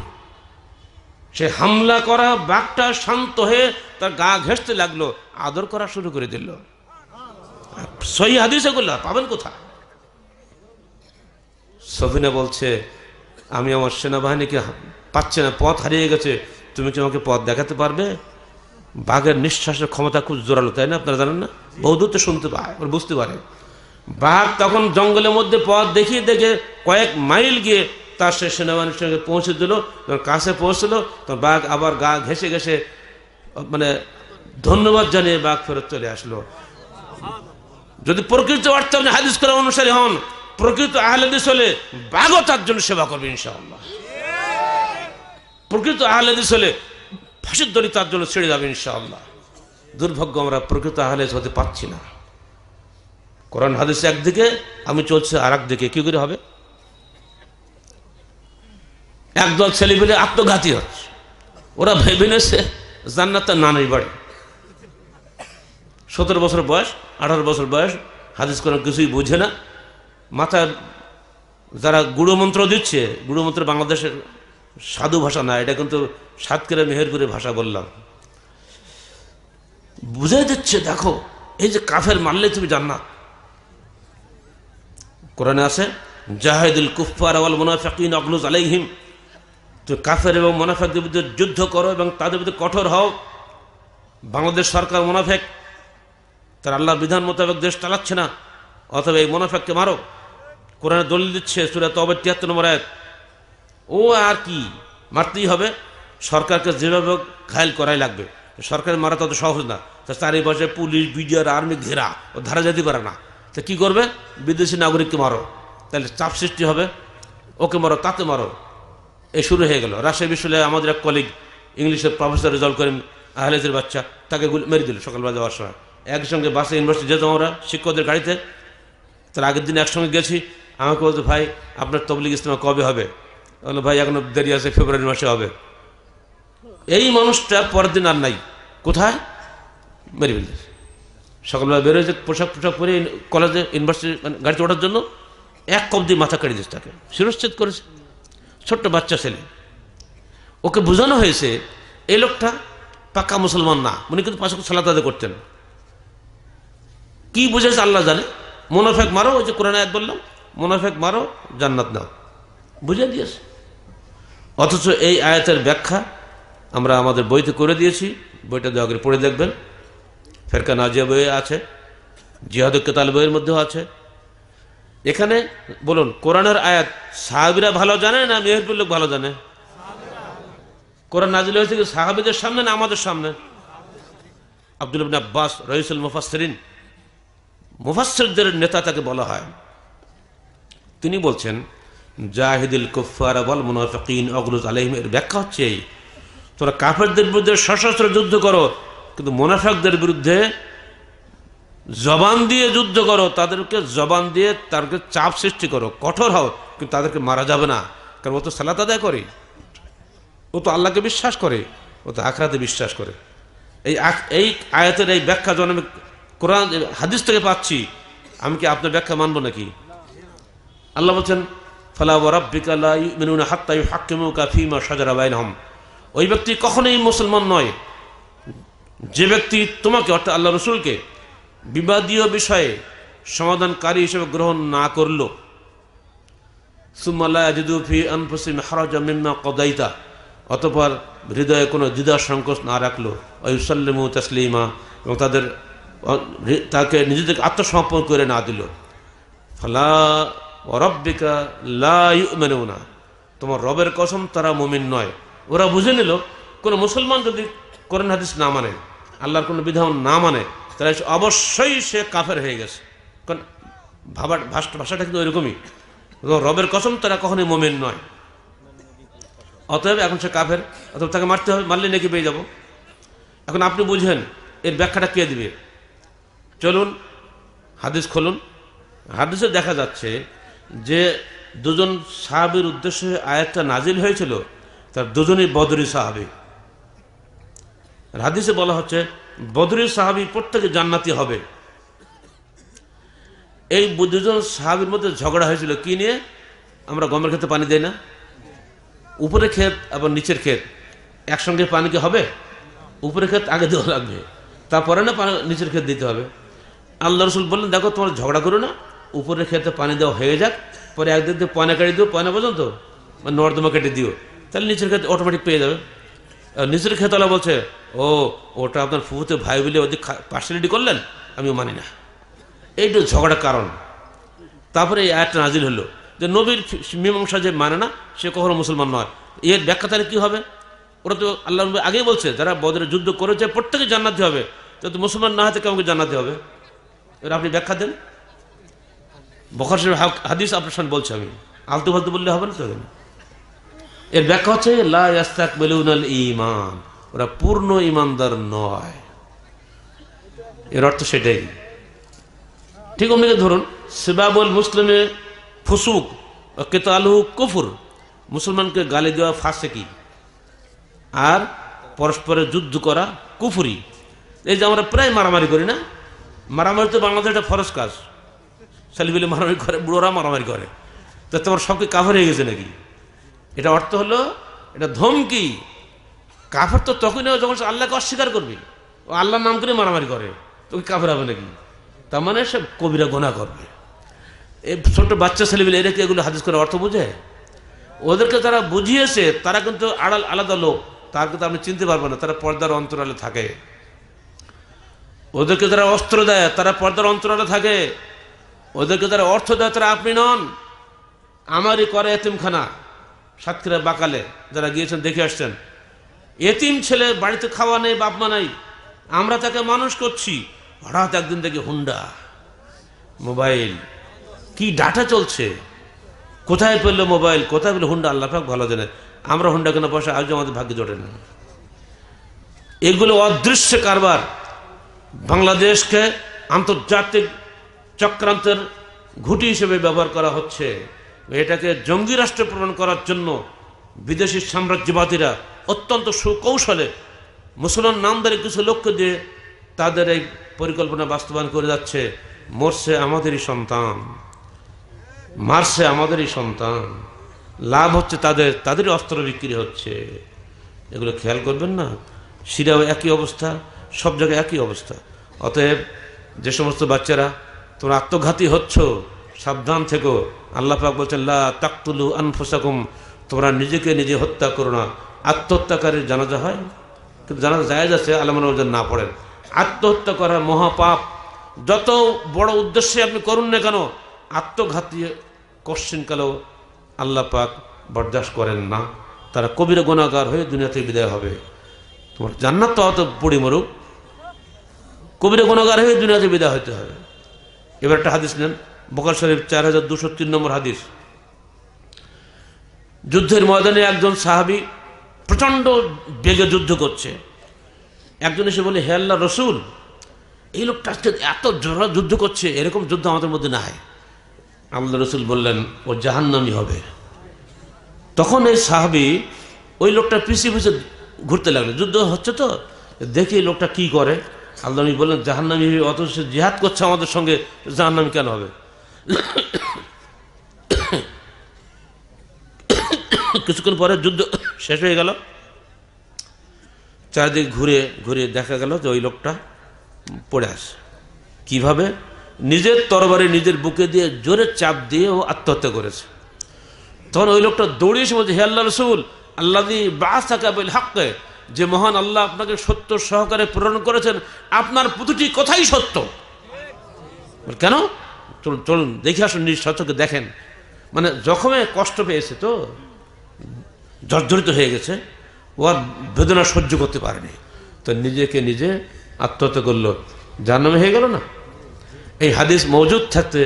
A: সে হামলা করা বাঘটা শান্ত হয়ে তার গা ঘেঁষতে লাগলো, আদর করা শুরু করে দিল। সহি হাদিস এগুলো পাবেন কোথায়? সাফিনা বলছে, আমি আমার সেনাবাহিনীকে পাচ্ছি না, পথ হারিয়ে গেছে, তুমি কি আমাকে পথ দেখাতে পারবে? বাঘের নিঃশ্বাসের ক্ষমতা খুব জোরালো, তাই না? আপনারা জানেন না? বহুদূর তো শুনতে পায়, বুঝতে পারে। বাঘ তখন জঙ্গলের মধ্যে পথ দেখিয়ে দেখে কয়েক মাইল গিয়ে তার সে সেনাবাহিনীর সঙ্গে পৌঁছে দিল। যখন কাছে পৌঁছলো তখন বাঘ আবার গা ঘেঁষে ঘেঁষে মানে ধন্যবাদ জানিয়ে বাঘ ফেরত চলে আসলো। যদি প্রকৃত অর্থে আপনি হাদিস করা অনুসারী হন, প্রকৃত আহলে হাদিস হলে বাঘও তার জন্য সেবা করবে ইনশাআল্লাহ। প্রকৃত আহলে হাদিস হলে ফাঁসির দড়ি তার জন্য ছেড়ে যাবে ইনশাআল্লাহ। দুর্ভাগ্য আমরা প্রকৃত আহলে হাদিস হতে পারছি না। কোরআন হাদিস একদিকে, আমি চলছে আর একদিকে, কি করে হবে? একদল ছেলেপেলে আত্মঘাতী হচ্ছে, ওরা ভেবে নেছে জান্নাত তার নানির বাড়ি। 17 বছর বয়স, 18 বছর বয়স, হাদিস কোনো কিছুই বুঝে না। মাথায় যারা গুরুমন্ত্র দিচ্ছে, গুরুমন্ত্র বাংলাদেশের সাধু ভাষা না, এটা কিন্তু সাতক্ষীরা মেহেরপুরের ভাষা বললাম, বুঝাই দিচ্ছে দেখো এই যে কাফের মারলে তুমি জান্নাত। কোরআনে আছে, জাহিদুল কুফার ওয়াল মুনাফিকিন আগলুজ আলাইহিম, তো কাফের এবং মুনাফিকদের বিরুদ্ধে যুদ্ধ করো এবং তাদের বিরুদ্ধে কঠোর হও। বাংলাদেশ সরকার মুনাফিক, তার আল্লাহর বিধান মোতাবেক দেশ চালাচ্ছে না, অথবা এই মুনাফিককে মারো। কোরআনে দলিল দিচ্ছে সূরা তওবা 73 নম্বর আয়াত। ও আর কি, মারতেই হবে, সরকারকে যেভাবে ঘায়েল করাই লাগবে। সরকার মারা তত সহজ না, তার চারিপাশে পুলিশ, বিডিআর, আর্মি ঘেরা, ও ধারা যেতে পারে না। তো কী করবে? বিদেশি নাগরিককে মারো, তাহলে চাপ সৃষ্টি হবে, ওকে মারো, তাতে মারো। এই শুরু হয়ে গেল। রাজশাহী বিশ্ববিদ্যালয়ে আমাদের এক কলিগ ইংলিশের প্রফেসর রেজাল্ট করেন, আহলে হাদিসের বাচ্চা, তাকে মেরে দিল সকালবেলা যাওয়ার সময়। একসঙ্গে বাসে ইউনিভার্সিটি যেতাম আমরা শিক্ষকদের গাড়িতে, তার আগের দিন একসঙ্গে গেছি। আমাকে বলতো, ভাই আপনার তবলিগ ইজতেমা কবে হবে? বললো, ভাই এখনো দেরি আছে, ফেব্রুয়ারি মাসে হবে। এই মানুষটা পরের দিন আর নাই, কোথায়? মেরে ফেলছে। সকালবেলা বেরোয়েছে পোশাক পরে কলেজে ইউনিভার্সিটি গাড়িতে ওঠার জন্য, এক কপ দিয়ে মাথা কেটে দিচ্ছে, তাকে শিরশ্ছেদ করেছে। ছোট্ট বাচ্চা ছেলে, ওকে বোঝানো হয়েছে এই লোকটা পাক্কা মুসলমান না, উনি কিন্তু 5 ওয়াক্ত সালাত আদায় করতেন। কি বুঝেছে আল্লাহ জানে। মুনাফিক মারো, ওই যে কোরআন আয়াত বললাম, মুনাফিক মারো জান্নাত নাও, বুঝে দিয়েছে। অথচ এই আয়াতের ব্যাখ্যা আমরা আমাদের বইতে করে দিয়েছি, বইটা দয়া করে পড়ে দেখবেন, ফেরকা নাজিয়া বইয়ে আছে। জিহাদ ও কিতাল বইয়ের মধ্যেও আছে। এখানে বলুন কোরআনের আয়াত সাহাবীরা ভালো জানে না মেহেরপুর লোক ভালো জানে? কোরআন নাজিল হয়েছে কি সাহাবীদের সামনে না আমাদের সামনে? আব্দুল্লাহ ইবনে আব্বাস রাইসুল মুফাসসিরিন, মুফাসসিরদের নেতা তাকে বলা হয়, তিনি বলছেন জাহিদুল কুফার ওয়াল মুনাফিকিন ওয়াগলুজ আলাইহিম, এর ব্যাখ্যা হচ্ছে এই, তোরা কাফেরদের বিরুদ্ধে সশস্ত্র যুদ্ধ করো কিন্তু মুনাফিকদের বিরুদ্ধে জবান দিয়ে যুদ্ধ করো, তাদেরকে জবান দিয়ে তাদেরকে চাপ সৃষ্টি করো, কঠোর হও, কিন্তু তাদেরকে মারা যাবে না, কারণ ও তো সালাত আদায় করে, ও তো আল্লাহকে বিশ্বাস করে, ও তো আখিরাতে বিশ্বাস করে। এই আয়াতের এই ব্যাখ্যা যখন আমি কোরআন হাদিস থেকে পাচ্ছি, আমি কি আপনার ব্যাখ্যা মানব নাকি? আল্লাহ বলছেন ফালা ওয়া রাব্বিকা লা ইউমিনুনা হাত্তা ইউহাক্কিমুকা ফীমা শাজারা বাইনহুম, ওই ব্যক্তি কখনোই মুসলমান নয় যে ব্যক্তি তোমাকে অর্থাৎ আল্লাহ রসুলকে বিবাদীয় বিষয়ে সমাধানকারী হিসেবে গ্রহণ না করলো, সুম্মা লা ইয়াজিদু ফি আনফুসিহিম হারাজাম মিম্মা কাদাইতা, অতঃপর হৃদয়ে কোনো দ্বিধা সংকোচ না রাখলো, ওয়া ইউসাল্লিমু তাসলিমা, এবং তাকে নিজেদেরকে আত্মসমর্পণ করে না দিল, ফালা ওয়া রাব্বিকা লা ইউমিনুনা, তোমার রবের কসম তারা মুমিন নয়। ওরা বুঝে নিল কোনো মুসলমান যদি কোরআন হাদিস না মানে, আল্লাহর কোনো বিধান না মানে, তাহলে অবশ্যই সে কাফের হয়ে গেছে, কারণ ভাষাটা কিন্তু ওইরকমই, রবের কসম তারা কখনোই মুমিন নয়, অতএব এখন সে কাফের, অতএব তাকে মারতে হবে, মারলে নাকি পেয়ে যাব। এখন আপনি বুঝেন এর ব্যাখ্যাটা কে দিবে? চলুন হাদিস খুলুন, হাদিসে দেখা যাচ্ছে যে দুজন সাহাবীর উদ্দেশ্যে আয়াতটা নাজিল হয়েছিল, তার দুজনই বদরি সাহাবী। হাদিসে বলা হচ্ছে বদরি সাহাবী প্রত্যেকে জান্নাতি হবে। এই দুজন সাহাবীর মধ্যে ঝগড়া হয়েছিল কি নিয়ে? আমরা গমের ক্ষেতে পানি দেই না, উপরে ক্ষেত আবার নিচের ক্ষেত, একসঙ্গে পানি কি হবে? উপরে ক্ষেত আগে দেওয়া লাগবে, তারপরে না নিচের ক্ষেত দিতে হবে। আল্লাহ রসুল বললেন দেখো তোমার ঝগড়া করো না, উপরের ক্ষেতে পানি দেওয়া হয়ে যাক, পরে একদিন দিয়ে পয়না কেটে দিও, পয়না পর্যন্ত মানে নর্দমা কেটে দিও, তাহলে নিচের ক্ষেত অটোমেটিক পেয়ে যাবে। নিচের ক্ষেতওয়ালা বলছে ও ওটা আপনার ফুফুতে ভাই বলে ওদের পার্সিয়ালিটি করলেন, আমিও মানি না, এইটা ঝগড়ার কারণ। তারপরে এই আয়াতটা নাজিল হলো যে নবীর মীমাংসা যে মানে না সে কখনো মুসলমান নয়। এর ব্যাখ্যা তাহলে কী হবে? ওরা তো আল্লাহ নবী আগেই বলছে যারা বদরে যুদ্ধ করেছে প্রত্যেকে জান্নাতি হবে, যদি মুসলমান না হতে কেমন জান্নাতি হবে? এর আপনি ব্যাখ্যা দেন। বুখারী শরীফ হাদিস আপনার সামনে বলছি, আমি আলতু ফালতু বললে হবে না তো। এর ব্যাখ্যা হচ্ছে লা ইয়াস্তাকবিলুনাল ঈমান, ওরা পূর্ণ ঈমানদার নয়, এর অর্থ সেটাই। ঠিক অন্যকে ধরুন সিবাবুল মুসলিমে ফুসুক ও কিতালুহু কুফর, মুসলমানকে গালি দেওয়া ফাসিকি আর পরস্পরের যুদ্ধ করা কুফরি। এই যে আমরা প্রায় মারামারি করি না, মারামারি তো বাংলাদেশে একটা ফরজ কাজ, ছেলেপিলে মারামারি করে, বুড়োরা মারামারি করে, তো তোমার সবকে কাফের হয়ে গেছে নাকি? এটা অর্থ হলো এটা ধমকি। কাফের তো তখনই যখন আল্লাহকে অস্বীকার করবি, ও আল্লাহর নাম করে মারামারি করে, তোকে কাফের হবে নাকি? তার মানে সে কবিরা গুনাহ করবে। এই ছোট্ট বাচ্চা ছেলেপিলে এরা কি এগুলো হাদিস করে অর্থ বুঝে? ওদেরকে যারা বুঝিয়েছে তারা কিন্তু আলাদা লোক, তার কিন্তু আপনি চিনতে পারবেন না, তারা পর্দার অন্তরালে থাকে। ওদেরকে যারা অস্ত্র দেয় তারা পর্দার অন্তরালে থাকে, ওদেরকে যারা অর্থ দেয় তারা আপনি নন। আমারই করে এতিমখানা সাতক্ষীরা বাকালে, যারা গিয়েছেন দেখে আসছেন, এতিম ছেলে বাড়িতে খাওয়া নেই, বাপ মা নাই, আমরা তাকে মানুষ করছি। হঠাৎ একদিন দেখি হুন্ডা, মোবাইল, কি ডাটা চলছে, কোথায় পেলো মোবাইল, কোথায় পেলো হুন্ডা, আল্লাহ পাক ভালো জানে। আমরা হুন্ডা কেনা পয়সা আজও আমাদের ভাগ্যে জোটে না। এগুলো অদৃশ্য কারবার, বাংলাদেশকে আন্তর্জাতিক চক্রান্তের ঘুঁটি হিসেবে ব্যবহার করা হচ্ছে। এটাকে জঙ্গি রাষ্ট্রে প্রমাণ করার জন্য বিদেশি সাম্রাজ্যবাদীরা অত্যন্ত সুকৌশলে মুসলমান নামদারি কিছু লোককে দিয়ে তাদের এই পরিকল্পনা বাস্তবায়ন করে যাচ্ছে। মরছে আমাদেরই সন্তান, মারছে আমাদেরই সন্তান, লাভ হচ্ছে তাদেরই অস্ত্র বিক্রি হচ্ছে। এগুলো খেয়াল করবেন না? সিরিয়াও একই অবস্থা, সব জায়গায় একই অবস্থা। অতএব যে সমস্ত বাচ্চারা তোমরা আত্মঘাতী হচ্ছ, সাবধান থেকো। আল্লাহ পাক বলছেন লা তাকতুলু আনফুসাকুম, তোমরা নিজেকে নিজে হত্যা করো না। আত্মহত্যাকারীর জানাজা হয়, কিন্তু জানাজা জায়েজ আছে, আলেমরা না পড়েন। আত্মহত্যা করা মহাপাপ, যত বড় উদ্দেশ্যে আপনি করুন না কেন, আত্মঘাতী কোশ্চিনকালেও আল্লাহ পাক বরদাস্ত করেন না। তারা কবিরা গুনাহগার হয়ে দুনিয়া থেকে বিদায় হবে। তোমার জান্নাত তো অত পড়ি মরুক, কবিরা গুনাহগার হয়ে দুনিয়া থেকে বিদায় হতে হবে। এবার একটা হাদিস নেন, বুখারী শরীফ 4203 নম্বর হাদিস। যুদ্ধের ময়দানে একজন সাহাবী প্রচণ্ড বেগে যুদ্ধ করছে। একজন এসে বলে, হে আল্লাহর রাসূল, এই লোকটা আজকে এত জোরে যুদ্ধ করছে, এরকম যুদ্ধ আমাদের মধ্যে নাই। আল্লাহ রাসূল বললেন, ও জাহান্নামী হবে। তখন এই সাহাবী ওই লোকটা পিছিয়ে পিছিয়ে ঘুরতে লাগলো, যুদ্ধ হচ্ছে তো দেখি এই লোকটা কি করে। আল্লাহ নবী বললেন, জাহান্নামী হবে, অথচ সে জিহাদ করছে আমাদের সঙ্গে, জাহান্নামী কেন হবে? কিছুক্ষণ পরে যুদ্ধ শেষ হয়ে গেল। চারিদিকে ঘুরে ঘুরে দেখা গেল যে ওই লোকটা পড়ে আসে। কিভাবে? নিজের তরবারি নিজের বুকে দিয়ে জোরে চাপ দিয়ে ও আত্মহত্যা করেছে। তখন ওই লোকটা দৌড়িয়ে এসে বলছে, হে আল্লাহ রাসূল, আল্লাযী বাআসাকা বিল হাক্কি, যে মহান আল্লাহ আপনাকে সত্য সহকারে প্রেরণ করেছেন, আপনার প্রতিটি কথাই সত্য। কেন? চলুন চলুন দেখে আসুন, নিজ চোখে দেখেন। মানে জখমে কষ্ট পেয়েছে তো, জর্জরিত হয়ে গেছে, ও আর বেদনা সহ্য করতে পারেনি, তো নিজেকে নিজে আত্মহত্যা করলো, জাহান্নামে হয়ে গেল না? এই হাদিস মওজুদ থাকতে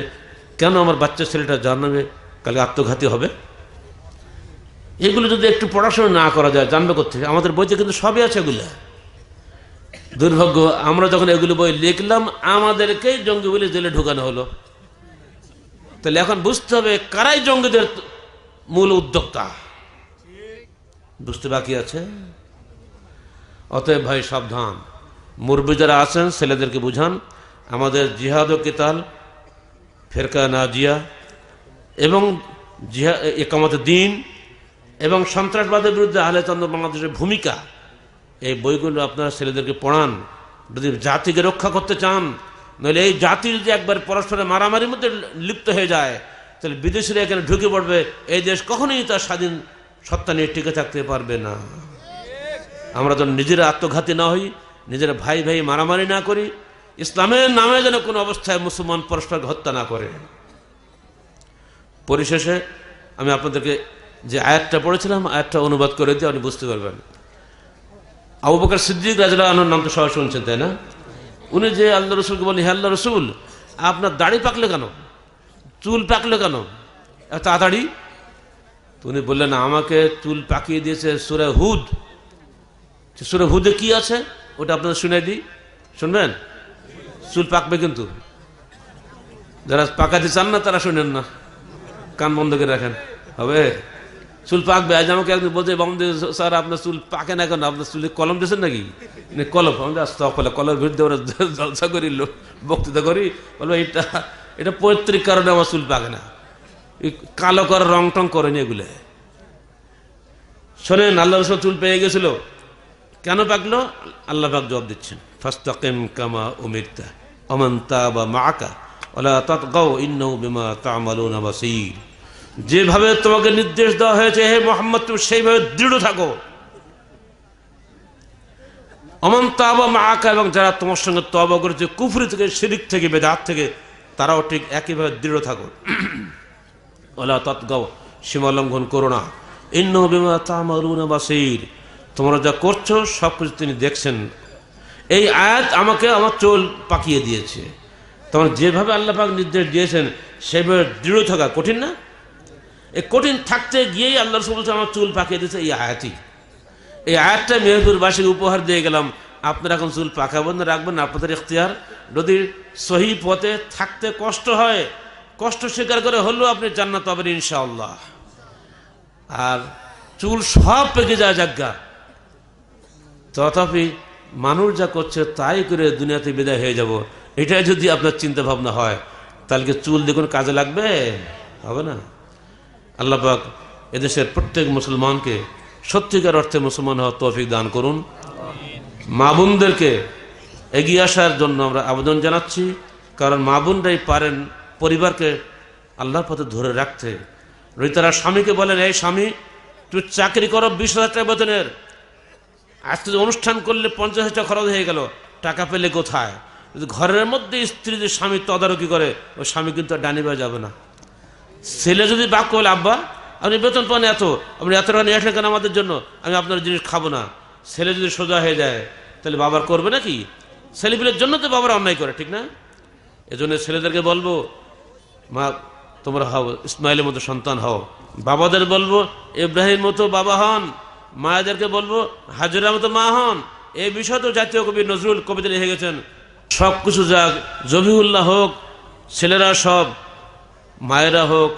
A: কেন আমার বাচ্চা ছেলেটা জাহান্নামে কালকে আত্মঘাতী হবে? এগুলো যদি একটু পড়াশোনা না করা যায়, জানবে কোত্থেকে? আমাদের বইতে কিন্তু সবই আছে এগুলো। দুর্ভাগ্য, আমরা যখন এগুলো বই লিখলাম আমাদেরকেই জঙ্গি বলে জেলে ঢুকানো হলো। তাহলে এখন বুঝতে হবে কারাই জঙ্গিদের মূল উদ্যোক্তা, বুঝতে বাকি আছে। অতএব ভাই সাবধান, মুরব্বি যারা আছেন ছেলেদেরকে বুঝান, আমাদের জিহাদ ও কিতাল, ফেরকা নাজিয়া এবং ইকামতে দ্বীন এবং সন্ত্রাসবাদের বিরুদ্ধে আহলে চন্দ্র বাংলাদেশের ভূমিকা, এই বইগুলো আপনারা ছেলেদেরকে পড়ান যদি জাতিকে রক্ষা করতে চান। নইলে এই জাতি যদি একবার পরস্পরের মারামারির মধ্যে লিপ্ত হয়ে যায়, তাহলে বিদেশিরা এখানে ঢুকে পড়বে, এই দেশ কখনোই তার স্বাধীন সত্তা নিয়ে টিকে থাকতে পারবে না। আমরা যেন নিজেরা আত্মঘাতী না হই, নিজেরা ভাই ভাই মারামারি না করি, ইসলামের নামে যেন কোনো অবস্থায় মুসলমান পরস্পরকে হত্যা না করে। পরিশেষে আমি আপনাদেরকে যে আয়াতটা পড়েছিলাম, আয়াতটা অনুবাদ করে দিয়ে আপনি বুঝতে পারবেন। আবু বকর সিদ্দিক রাদিয়াল্লাহু আনহুর নাম তো সবাই শুনছেন, তাই না? উনি যে আল্লাহ রসুলকে বলেন, হে আল্লাহ রসুল, আপনার দাড়ি পাকলে কেন, চুল পাকলে কেন এত তাড়াতাড়ি? তো উনি বললেন, আমাকে চুল পাকিয়ে দিয়েছে সূরা হুদ। সূরা হুদে কি আছে ওটা আপনাদের শুনে দিই, শুনবেন? চুল পাকবে, কিন্তু যারা পাকাতে চান না তারা শুনেন না, কান বন্ধ করে রাখেন, হবে? চুল পাকবে। আজ আমাকে একদিন বলছে, স্যার আপনার চুল পাকে না কেন, আপনার চুলে কলম দিয়েছেন নাকি? কলম, আমি কলের বিরুদ্ধে ওরা জলসা করি, বক্তৃতা করি, বলবো এটা পৈতৃক কারণে আমার চুল পাকে না, কালো করে রং টং করেনি এগুলো। শোনেন, আল্লাহ রাসূল চুল পেয়ে গেছিল, কেন পাকলো? আল্লাহ পাক জবাব দিচ্ছেন, ফাস্তাকিম কামা উমিরতা ওয়া মান তাবা মাআকা ওয়ালা তাতগাউ ইন্নাহু বিমা তা'মালুনা বাসীর। যেভাবে তোমাকে নির্দেশ দেওয়া হয়েছে হে মুহাম্মদ, তুমি সেইভাবে দৃঢ় থাকো। ওমান তাবা মাআকা, এবং যারা তোমার সঙ্গে তওবা করেছে কুফরি থেকে, শিরক থেকে, বেদাত থেকে, তারাও ঠিক একইভাবে দৃঢ় থাকো। ওয়ালা তাতগাউ, সীমা লঙ্ঘন করো না। ইন্নাহু বিমা তা'মালুনা বাসীর, তোমরা যা করছো সব কিছু তিনি দেখছেন। এই আয়াত আমাকে আমার চুল পাকিয়ে দিয়েছে। তোমার যেভাবে আল্লাহ পাক নির্দেশ দিয়েছেন সেভাবে দৃঢ় থাকা কঠিন না? এই কঠিন থাকতে গিয়েই আল্লাহ রাসূল বলছেন আমার চুল পাকিয়ে দিয়েছে এই আয়াতই। এই আয়াতটা মেহেরপুরবাসীকে উপহার দিয়ে গেলাম। আপনারা এখন চুল পাকাবেন না রাখবেন আপনাদের ইখতিয়ার। যদি সহি পথে থাকতে কষ্ট হয়, কষ্ট স্বীকার করে হলেও আপনি জান্নাত পাবেন ইনশাআল্লাহ। আর চুল সব পেকে যায় জায়গা, তথাপি মানুষ যা করছে তাই করে দুনিয়াতে বিদায় হয়ে যাব, এটাই যদি আপনার চিন্তা ভাবনা হয়, তাহলে কি চুল দেখুন কাজে লাগবে? হবে না। আল্লাহ পাক এদেশের প্রত্যেক মুসলমানকে সত্যিকার অর্থে মুসলমান হওয়ার তৌফিক দান করুন। মা বোনদেরকে এগিয়ে আসার জন্য আমরা আবেদন জানাচ্ছি, কারণ মা বোনরাই পারেন পরিবারকে আল্লাহর পথে ধরে রাখতে। যদি তারা স্বামীকে বলেন, এই স্বামী তুই চাকরি করো 20,000 টাকা বেতনের, আজকে অনুষ্ঠান করলে 50,000 টাকা খরচ হয়ে গেল, টাকা পেলে কোথায়? ঘরের মধ্যে স্ত্রী যদি স্বামীর তদারকি করে, ওই স্বামী কিন্তু আর ডানিবা যাবে না। ছেলে যদি বাক্য বলে, আব্বা আপনি বেতন পান এত, আপনি এত টাকা নিয়ে আসলে কেন আমাদের জন্য, আমি আপনার জিনিস খাবো না, ছেলে যদি সোজা হয়ে যায় তাহলে বাবার করবে নাকি? ছেলেপিলের জন্য তো বাবার অন্যায় করে, ঠিক না? এজন্য ছেলেদেরকে বলবো, মা তোমরা হও ইসমাইলের মতো সন্তান হও। বাবাদের বলবো ইব্রাহিম মতো বাবা হন। মায়েদেরকে বলবো হাজেরার মতো মা হন। এই বিষয় তো জাতীয় কবি নজরুল কবিতা লিখে গেছেন, সব কিছু যাক জবিউল্লাহ হোক, ছেলেরা সব, মায়েরা হোক,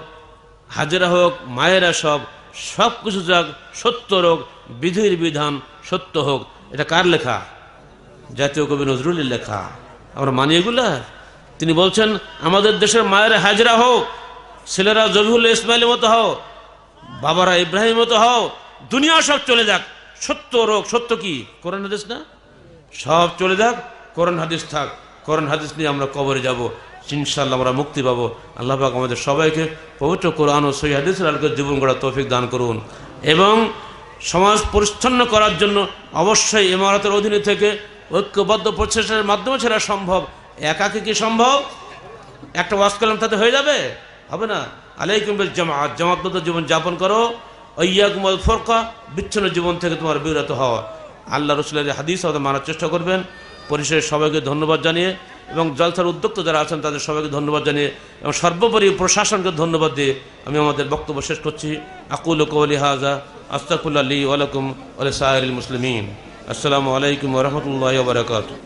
A: হাজেরা হোক, মায়েরা সব, সব কিছু যাক সত্য হোক, বিধির বিধান সত্য হোক। এটা কার লেখা? জাতীয় কবি নজরুলের লেখা। আমরা মানি এগুলা? তিনি বলছেন আমাদের দেশের মায়েরা হাজেরা হোক, ছেলেরা জবিউল্লাহ ইসমাইলের মতো হও, বাবারা ইব্রাহিমের মতো হও, দুনিয়া সব চলে যাক, সত্য রোগ, সত্য কি? কোরআন হাদিস না? সব চলে যাক, কোরআন হাদিস থাক। কোরআন হাদিস নিয়ে আমরা কবরে যাব, ইনশাআল্লাহ আমরা মুক্তি পাবো। আল্লাহ পাক আমাদের সবাইকে পবিত্র কোরআন ও সহিহ হাদিসের আলোকে জীবন গড়ার তৌফিক দান করুন। এবং সমাজ পরিচ্ছন্ন করার জন্য অবশ্যই ইমারতের অধীনে থেকে ঐক্যবদ্ধ প্রচেষ্টার মাধ্যমে সেটা সম্ভব। একাকে কি সম্ভব? একটা ওয়াজ কালাম তাতে হয়ে যাবে? হবে না। আলাইকুম বিল জামাত, জামাতবদ্ধ জীবন যাপন করো। ওয়াইয়াকুম আল ফুরকা, বিচ্ছিন্ন জীবন থেকে তোমার বিরত হওয়া। আল্লাহ রসুলের হাদিস আমাদের মানার চেষ্টা করবেন। পরিশেষে সবাইকে ধন্যবাদ জানিয়ে এবং জলসার উদ্যোক্তা যারা আছেন তাদের সবাইকে ধন্যবাদ জানিয়ে এবং সর্বোপরি প্রশাসনকে ধন্যবাদ দিয়ে আমি আমাদের বক্তব্য শেষ করছি। আকুলু কওলি হাযা আস্তাগফিরুল্লাহ লি ওয়া লাকুম ওয়া লিসাইরিল মুসলিমিন। আসসালামু আলাইকুম ওয়া রাহমাতুল্লাহি ওয়া বারাকাতুহু।